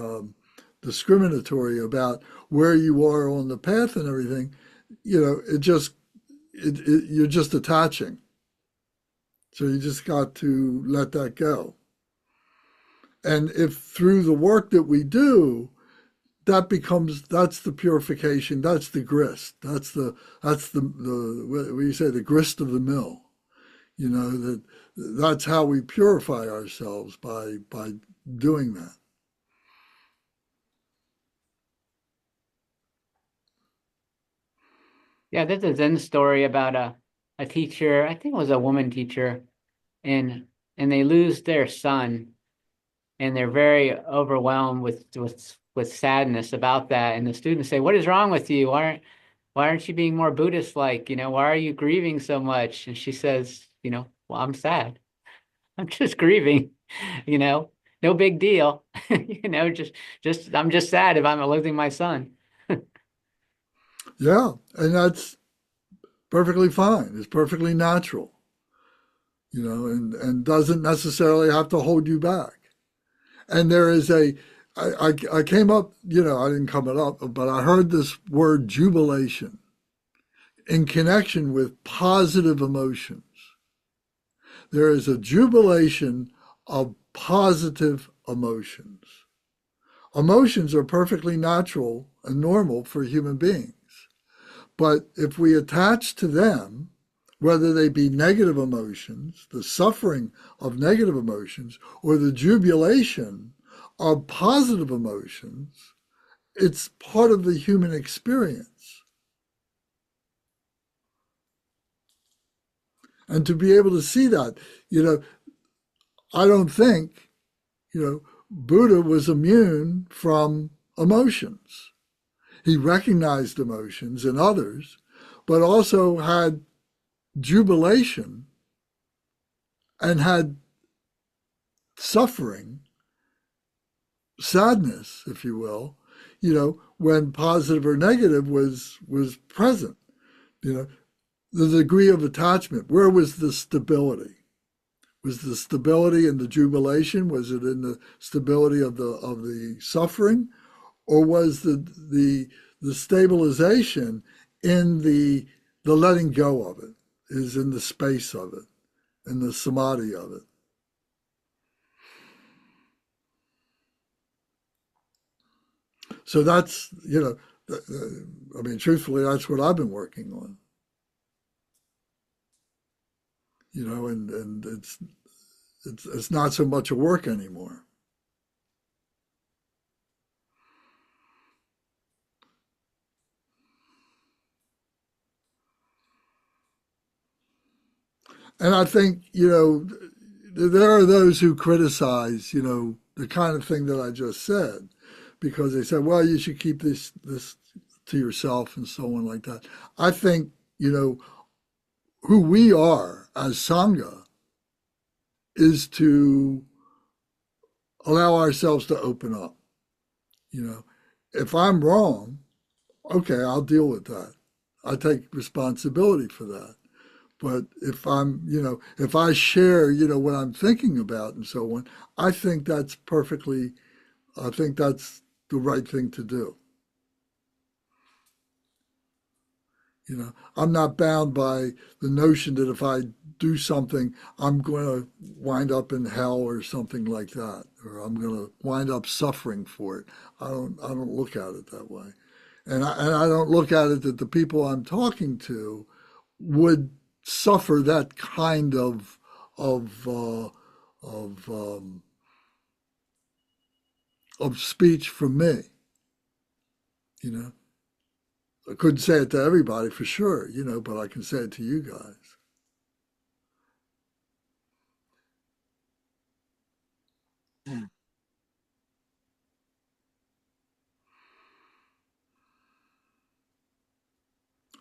discriminatory about where you are on the path and everything, you're just attaching. So you just got to let that go. And if through the work that we do, that's the purification, that's the grist, that's the what do you say, the grist of the mill. That's how we purify ourselves, by doing that. Yeah, there's a Zen story about a teacher, I think it was a woman teacher, and they lose their son, and they're very overwhelmed with sadness about that. And the students say, "What is wrong with you? Why aren't you being more Buddhist-like? Why are you grieving so much?" And she says, "Well, I'm sad. I'm just grieving, no big deal. Just I'm just sad if I'm losing my son." Yeah, and that's perfectly fine. It's perfectly natural, and doesn't necessarily have to hold you back. And there is I came up, I didn't come it up, but I heard this word jubilation in connection with positive emotions. There is a jubilation of positive emotions. Emotions are perfectly natural and normal for human beings. But if we attach to them, whether they be negative emotions, the suffering of negative emotions, or the jubilation of positive emotions, it's part of the human experience. And to be able to see that, I don't think, Buddha was immune from emotions. He recognized emotions in others, but also had jubilation and had suffering, sadness, if you will, when positive or negative was present. The degree of attachment, where was the stability? Was the stability in the jubilation? Was it in the stability of the suffering? Or was the stabilization in the letting go of it, is in the space of it, in the samadhi of it? So that's, truthfully, that's what I've been working on. And it's not so much a work anymore. And I think, there are those who criticize, the kind of thing that I just said, because they said, well, you should keep this to yourself and so on like that. I think, who we are as Sangha is to allow ourselves to open up. If I'm wrong, okay, I'll deal with that. I take responsibility for that. But if if I share, what I'm thinking about and so on, I think that's the right thing to do. I'm not bound by the notion that if I do something, I'm going to wind up in hell or something like that, or I'm going to wind up suffering for it. I don't look at it that way. And I don't look at it that the people I'm talking to would suffer that kind of of speech from me. You know, I couldn't say it to everybody for sure, you know, but I can say it to you guys.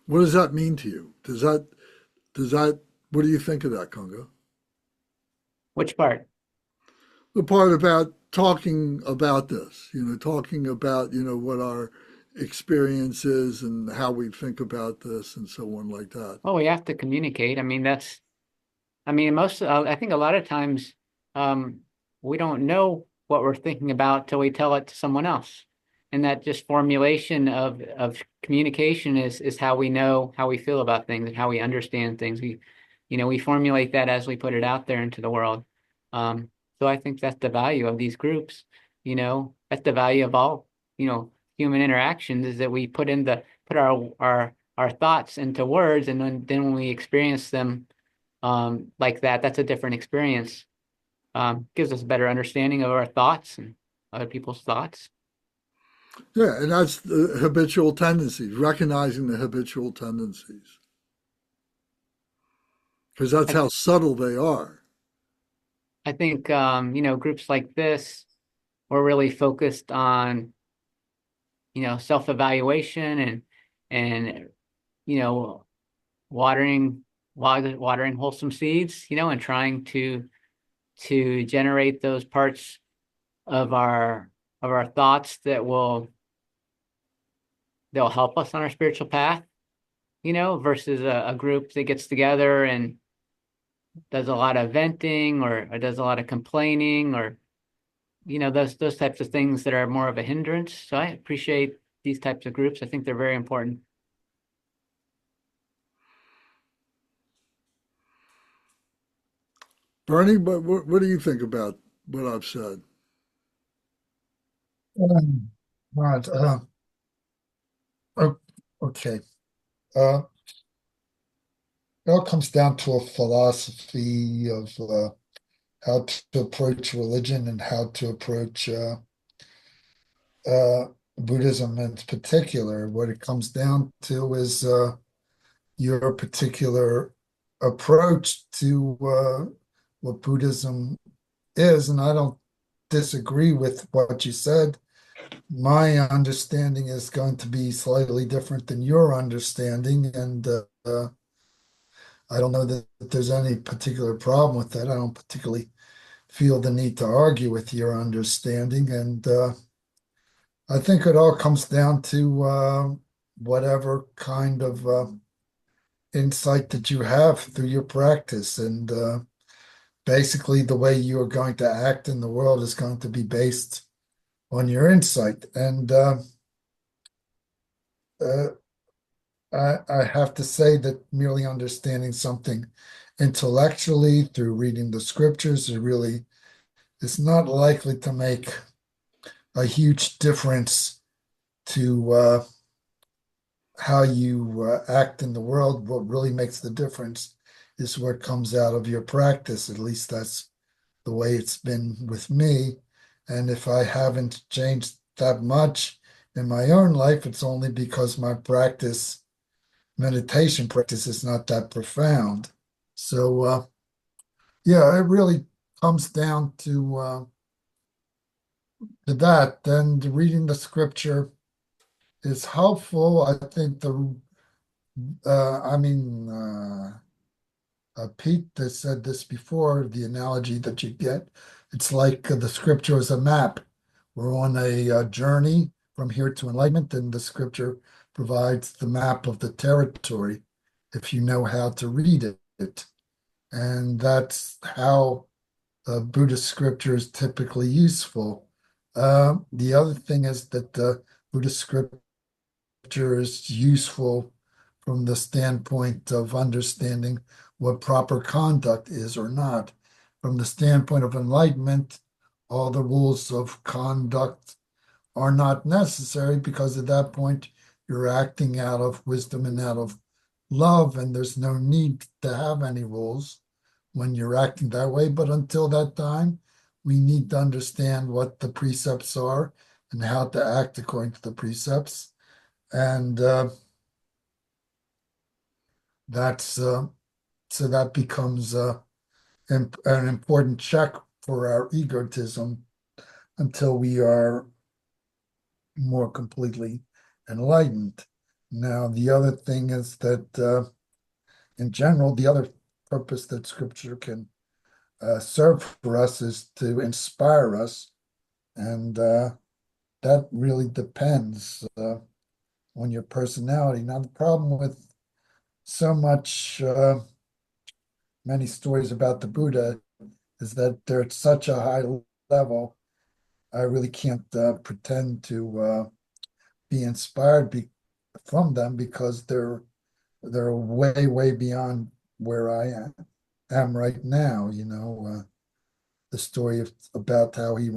What does that mean to you? What do you think of that, Kunga? Which part? The part about talking about this, you know, talking about, you know, what our experience is and how we think about this and so on like that. Well, we have to communicate. I mean, I think a lot of times, um, we don't know what we're thinking about till we tell it to someone else. And that just formulation of communication is how we know how we feel about things and how we understand things. We formulate that as we put it out there into the world. So I think that's the value of these groups. That's the value of all, human interactions, is that we put our thoughts into words, and then when we experience them like that, that's a different experience. Gives us a better understanding of our thoughts and other people's thoughts. Yeah, and that's the habitual tendencies, recognizing the habitual tendencies. Because that's how subtle they are. I think, groups like this were really focused on, self-evaluation and, watering, watering wholesome seeds, and trying to generate those parts of our thoughts they'll help us on our spiritual path, versus a group that gets together and does a lot of venting or does a lot of complaining, or those types of things that are more of a hindrance. So I appreciate these types of groups. I think they're very important. Bernie, but what do you think about what I've said? Right. Okay. Uh, it all comes down to a philosophy of how to approach religion and how to approach uh, Buddhism in particular. What it comes down to is your particular approach to what Buddhism is. And I don't disagree with what you said. My understanding is going to be slightly different than your understanding, and I don't know that there's any particular problem with that. I don't particularly feel the need to argue with your understanding, and I think it all comes down to whatever kind of insight that you have through your practice, and basically the way you are going to act in the world is going to be based on your insight. And uh, I have to say that merely understanding something intellectually through reading the scriptures is not likely to make a huge difference to how you act in the world. What really makes the difference is what comes out of your practice. At least that's the way it's been with me. And if I haven't changed that much in my own life, it's only because my meditation practice is not that profound. So, yeah, it really comes down to that. Then reading the scripture is helpful. I think Pete has said this before, the analogy that you get, it's like the scripture is a map. We're on a journey from here to enlightenment, and the scripture provides the map of the territory if you know how to read it. And that's how Buddhist scripture is typically useful. The other thing is that the Buddhist scripture is useful from the standpoint of understanding what proper conduct is or not. From the standpoint of enlightenment, all the rules of conduct are not necessary, because at that point you're acting out of wisdom and out of love, and there's no need to have any rules when you're acting that way. But until that time, we need to understand what the precepts are and how to act according to the precepts. And that's so that becomes an important check for our egotism until we are more completely enlightened. Now, the other thing is that in general, the other purpose that scripture can serve for us is to inspire us. And that really depends on your personality. Now, the problem with so much, many stories about the Buddha is that they're at such a high level. I really can't pretend to be inspired from them because they're way beyond where I am right now. The story about how he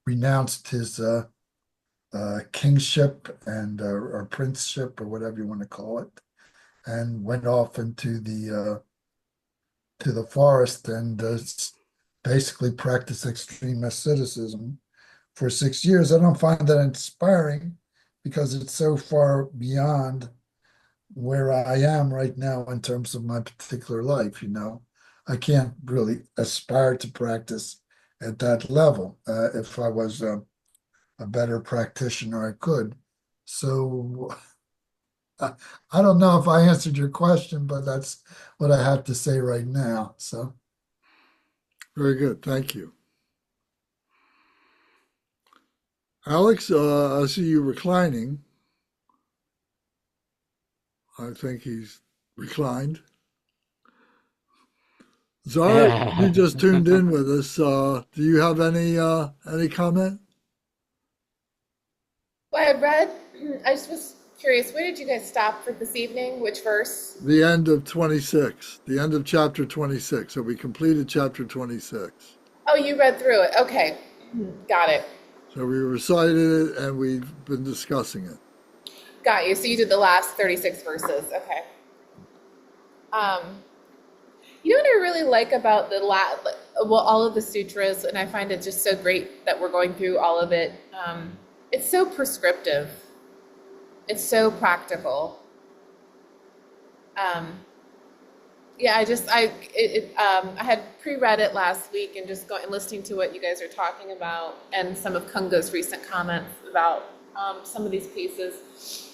renounced his kingship and or princeship or whatever you want to call it, and went off into the to the forest and basically practiced extreme asceticism for 6 years. I don't find that inspiring because it's so far beyond where I am right now in terms of my particular life. I can't really aspire to practice at that level. If I was a better practitioner, I could. So I don't know if I answered your question, but that's what I have to say right now. So Very good. Thank you. Alex, I see you reclining. I think he's reclined. Zara, you just tuned in with us. Do you have any comment? Well, I read, I just was curious, where did you guys stop for this evening? Which verse? The end of 26, the end of chapter 26. So we completed chapter 26. Oh, you read through it. Okay. Got it. So we recited it and we've been discussing it. Got you. So you did the last 36 verses. Okay. Um, you know what I really like about all of the sutras, and I find it just so great that we're going through all of it. It's so prescriptive. It's so practical. Yeah, I had pre-read it last week and just going and listening to what you guys are talking about and some of Kunga's recent comments about some of these pieces.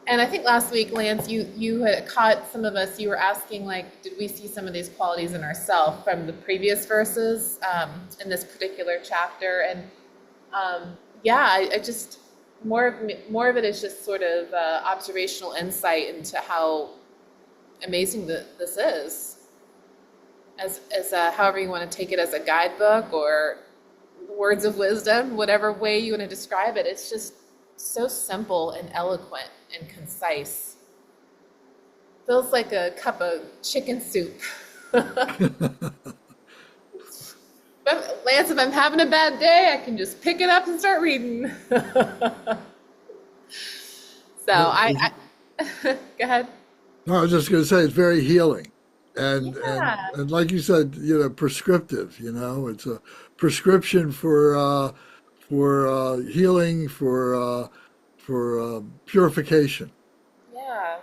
And I think last week, Lance, you had caught some of us. You were asking, like, did we see some of these qualities in ourselves from the previous verses in this particular chapter? And yeah, I just more of it is just sort of observational insight into how amazing this is, as however you want to take it, as a guidebook or words of wisdom, whatever way you want to describe it. It's just so simple and eloquent and concise. Feels like a cup of chicken soup. Lance, if I'm having a bad day, I can just pick it up and start reading. So go ahead. No, I was just going to say it's very healing, and Yeah. and like you said, prescriptive. It's a prescription for healing, for purification. Yeah.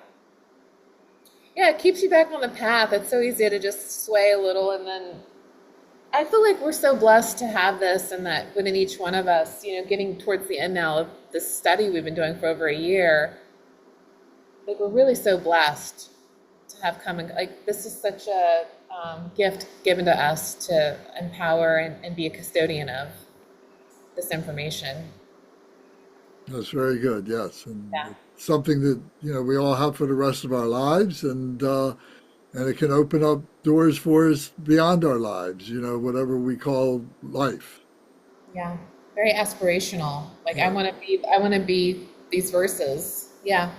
Yeah, it keeps you back on the path. It's so easy to just sway a little, and then I feel like we're so blessed to have this, and that within each one of us, getting towards the end now of this study we've been doing for over a year, like we're really so blessed to have come and like this is such a gift given to us to empower and be a custodian of this information. That's very good. Yes, and Yeah. it's something that we all have for the rest of our lives, and it can open up doors for us beyond our lives. Whatever we call life. Yeah. Very aspirational. Like Yeah. I want to be these verses. Yeah.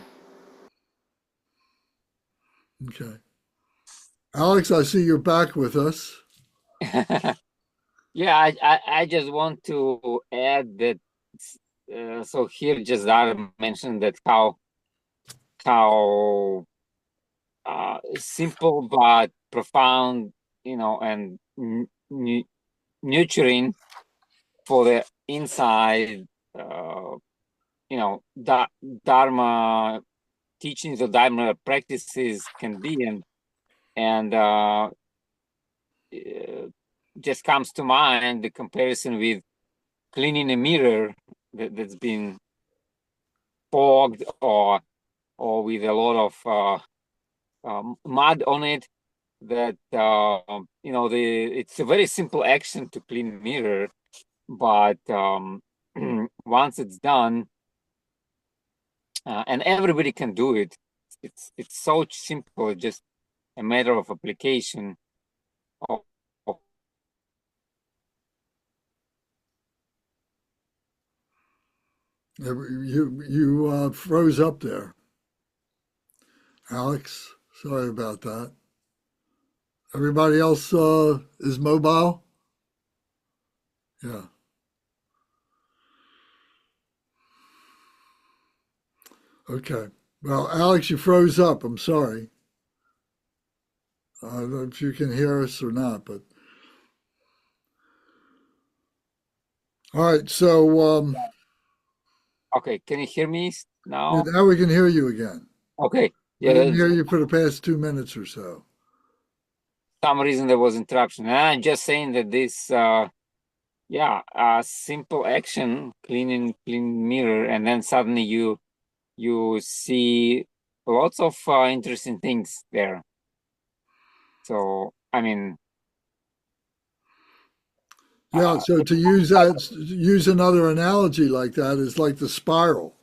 Okay, Alex, I see you're back with us. Yeah, I just want to add that. So here, just Zara mentioned that how simple but profound, and nurturing for the inside, Dharma teachings or Dharma practices can be, and just comes to mind the comparison with cleaning a mirror that's been fogged or with a lot of mud on it. That it's a very simple action to clean a mirror, but once it's done, and everybody can do it. It's so simple, just a matter of application. You froze up there, Alex. Sorry about that. Everybody else is mobile? Yeah. Okay. Well, Alex, you froze up. I'm sorry. I don't know if you can hear us or not, but all right. So Okay, can you hear me now? now we can hear you again. Okay. We Yeah, didn't hear you for the past 2 minutes or so. some reason there was interruption. And I'm just saying that this, simple action, clean mirror, and then suddenly you see lots of interesting things there. So, I mean, Yeah. So to use another analogy like that is like the spiral.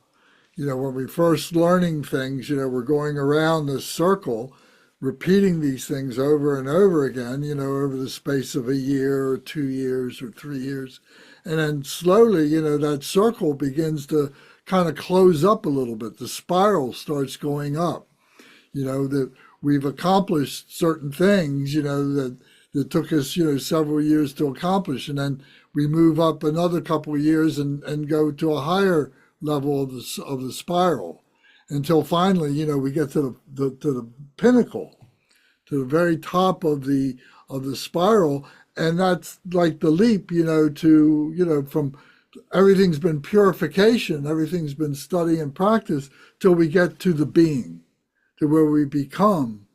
When we first learning things, we're going around this circle, repeating these things over and over again, over the space of a year or 2 years or 3 years. And then slowly, that circle begins to kind of close up a little bit. The spiral starts going up, that we've accomplished certain things, that took us, several years to accomplish. And then we move up another couple of years and go to a higher level of the spiral until finally, we get to the pinnacle, to the very top of the spiral, and that's like the leap, from everything's been purification, everything's been study and practice till we get to the being, to where we become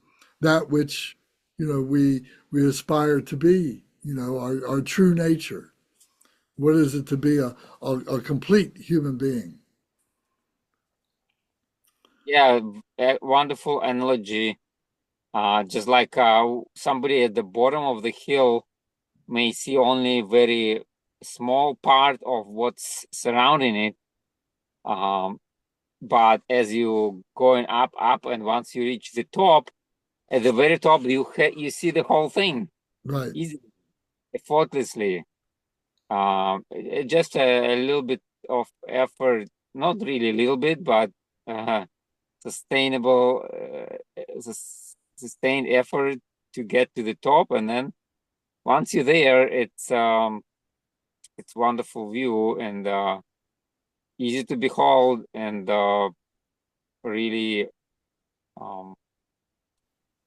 that which we aspire to be, our true nature. What is it to be a complete human being? yeah, a wonderful analogy. Just like somebody at the bottom of the hill may see only very small part of what's surrounding it. But as you going up, and once you reach the top, at the very top, you see the whole thing Right. easily, effortlessly. Just a little bit of effort, not really a little bit, but sustainable, sustained effort to get to the top, and then once you're there, it's wonderful view and easy to behold, and really,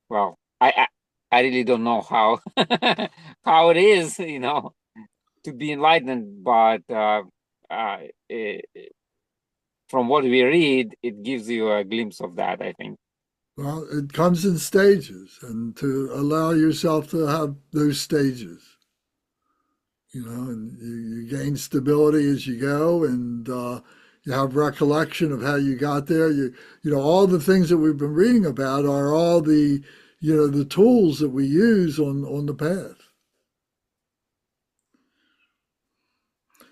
well, I really don't know how how it is, to be enlightened, but from what we read, it gives you a glimpse of that, I think. Well, it comes in stages, and to allow yourself to have those stages, and you gain stability as you go, and you have recollection of how you got there. All the things that we've been reading about are all the tools that we use on the path.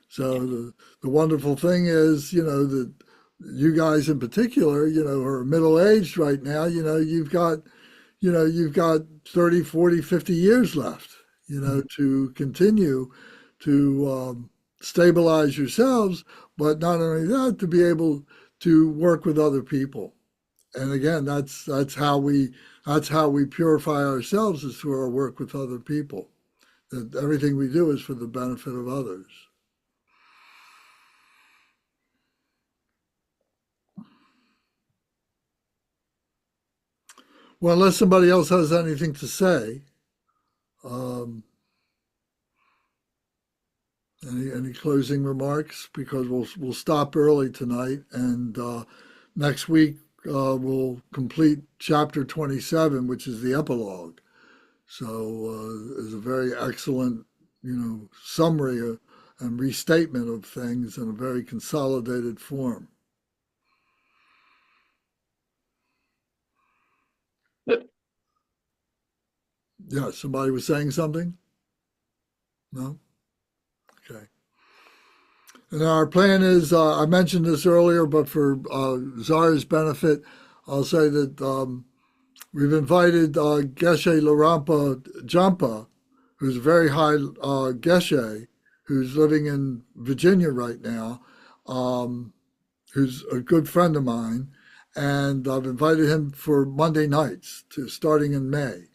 So the wonderful thing is, that you guys in particular, are middle-aged right now, you've got 30, 40, 50 years left, to continue to stabilize yourselves, but not only that, to be able to work with other people. And again, that's how we purify ourselves, is through our work with other people. That everything we do is for the benefit of others. Well, unless somebody else has anything to say, Any closing remarks? Because we'll stop early tonight, and next week we'll complete chapter 27, which is the epilogue. So it's a very excellent, summary and restatement of things in a very consolidated form. Yeah, somebody was saying something? No? Okay. And our plan is, I mentioned this earlier, but for Zara's benefit, I'll say that we've invited Geshe Larampa Jampa, who's a very high Geshe, who's living in Virginia right now, who's a good friend of mine. And I've invited him for Monday nights starting in May.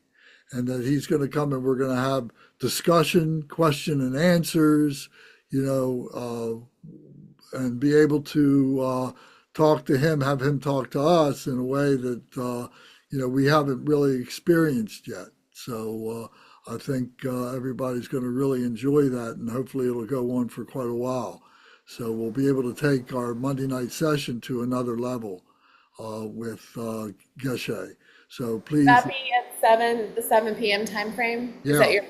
And that he's going to come and we're going to have discussion, question and answers, and be able to talk to him, have him talk to us in a way that, we haven't really experienced yet. So I think everybody's going to really enjoy that, and hopefully it'll go on for quite a while. So we'll be able to take our Monday night session to another level with Geshe. So please. That be at the 7 p.m. time frame? Yeah. Is that your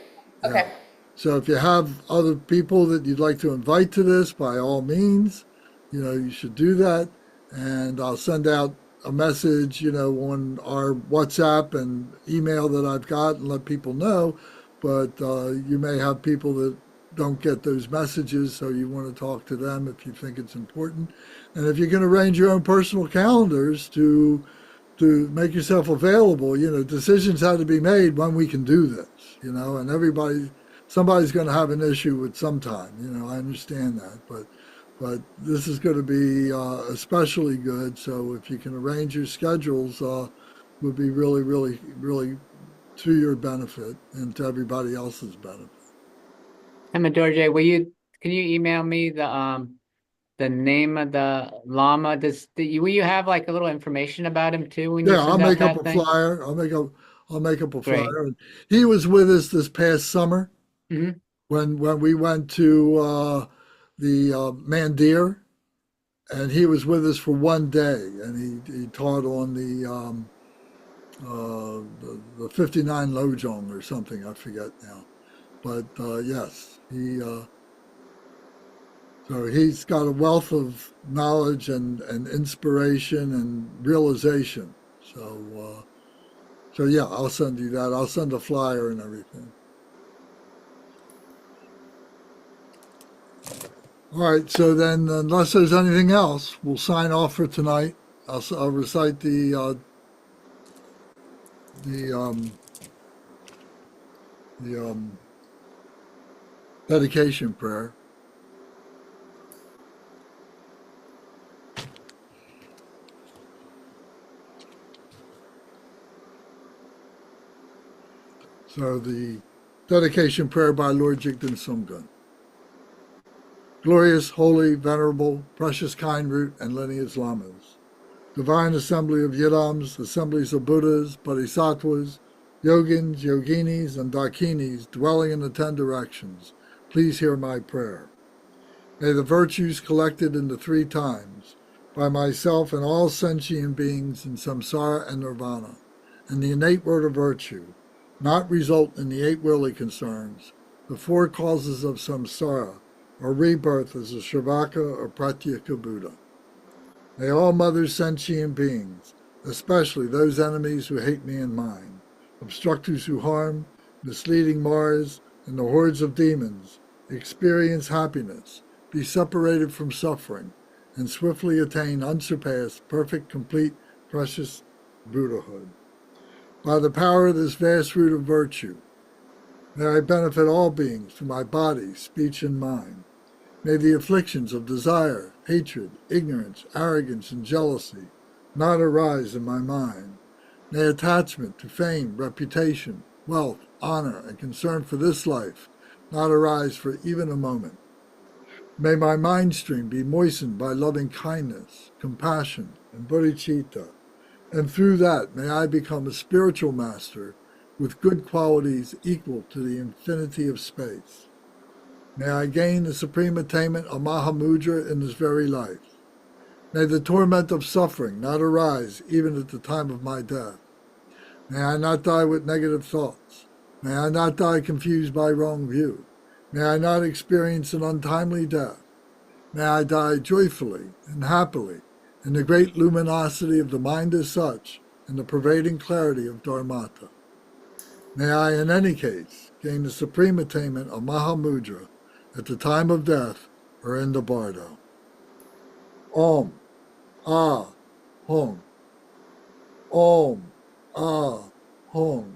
okay? Yeah. So if you have other people that you'd like to invite to this, by all means, you should do that. And I'll send out a message, on our WhatsApp and email that I've got and let people know. But you may have people that don't get those messages, so you want to talk to them if you think it's important. And if you can arrange your own personal calendars to make yourself available, decisions have to be made when we can do this, and somebody's going to have an issue with sometime, I understand that, but this is going to be especially good. So if you can arrange your schedules, would be really, really, really to your benefit and to everybody else's benefit. Dorje, can you email me the name of the Lama? Will you have like a little information about him too when you Yeah, send I'll out make that up a thing? flyer. I'll make up a Great. flyer. And he was with us this past summer Mm-hmm. when we went to the Mandir, and he was with us for one day, and he taught on the 59 Lojong or something. I forget now, but yes, so he's got a wealth of knowledge and inspiration and realization. So yeah, I'll send you that. I'll send a flyer and everything. All right. So then, unless there's anything else, we'll sign off for tonight. I'll recite the dedication prayer. So the dedication prayer by Lord Jigden Sumgun. Glorious, holy, venerable, precious kind root and lineage lamas. Divine assembly of Yidams, assemblies of Buddhas, Bodhisattvas, Yogins, Yoginis, and Dakinis dwelling in the 10 directions, please hear my prayer. May the virtues collected in the 3 times, by myself and all sentient beings in samsara and nirvana, and the innate word of virtue, not result in the 8 worldly concerns, the 4 causes of samsara, or rebirth as a Sravaka or Pratyeka Buddha. May all mothers sentient beings, especially those enemies who hate me and mine, obstructors who harm, misleading Mars, and the hordes of demons, experience happiness, be separated from suffering, and swiftly attain unsurpassed, perfect, complete, precious Buddhahood. By the power of this vast root of virtue, may I benefit all beings through my body, speech, and mind. May the afflictions of desire, hatred, ignorance, arrogance, and jealousy not arise in my mind. May attachment to fame, reputation, wealth, honor, and concern for this life not arise for even a moment. May my mind stream be moistened by loving kindness, compassion, and bodhicitta, and through that may I become a spiritual master with good qualities equal to the infinity of space. May I gain the supreme attainment of Mahamudra in this very life. May the torment of suffering not arise even at the time of my death. May I not die with negative thoughts. May I not die confused by wrong view. May I not experience an untimely death. May I die joyfully and happily in the great luminosity of the mind as such and the pervading clarity of Dharmata. May I, in any case, gain the supreme attainment of Mahamudra at the time of death or in the bardo. Om. Ah. Hum. Om. Ah. Hum.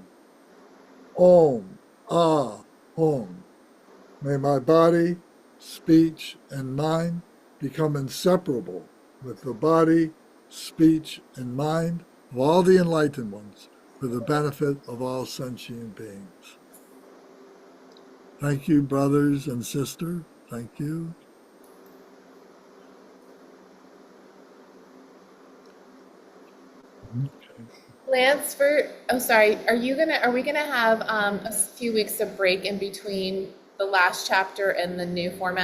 Om. Ah. Hum. May my body, speech, and mind become inseparable with the body, speech, and mind of all the enlightened ones for the benefit of all sentient beings. Thank you, brothers and sisters. Thank you. Lance, are we gonna have a few weeks of break in between the last chapter and the new format?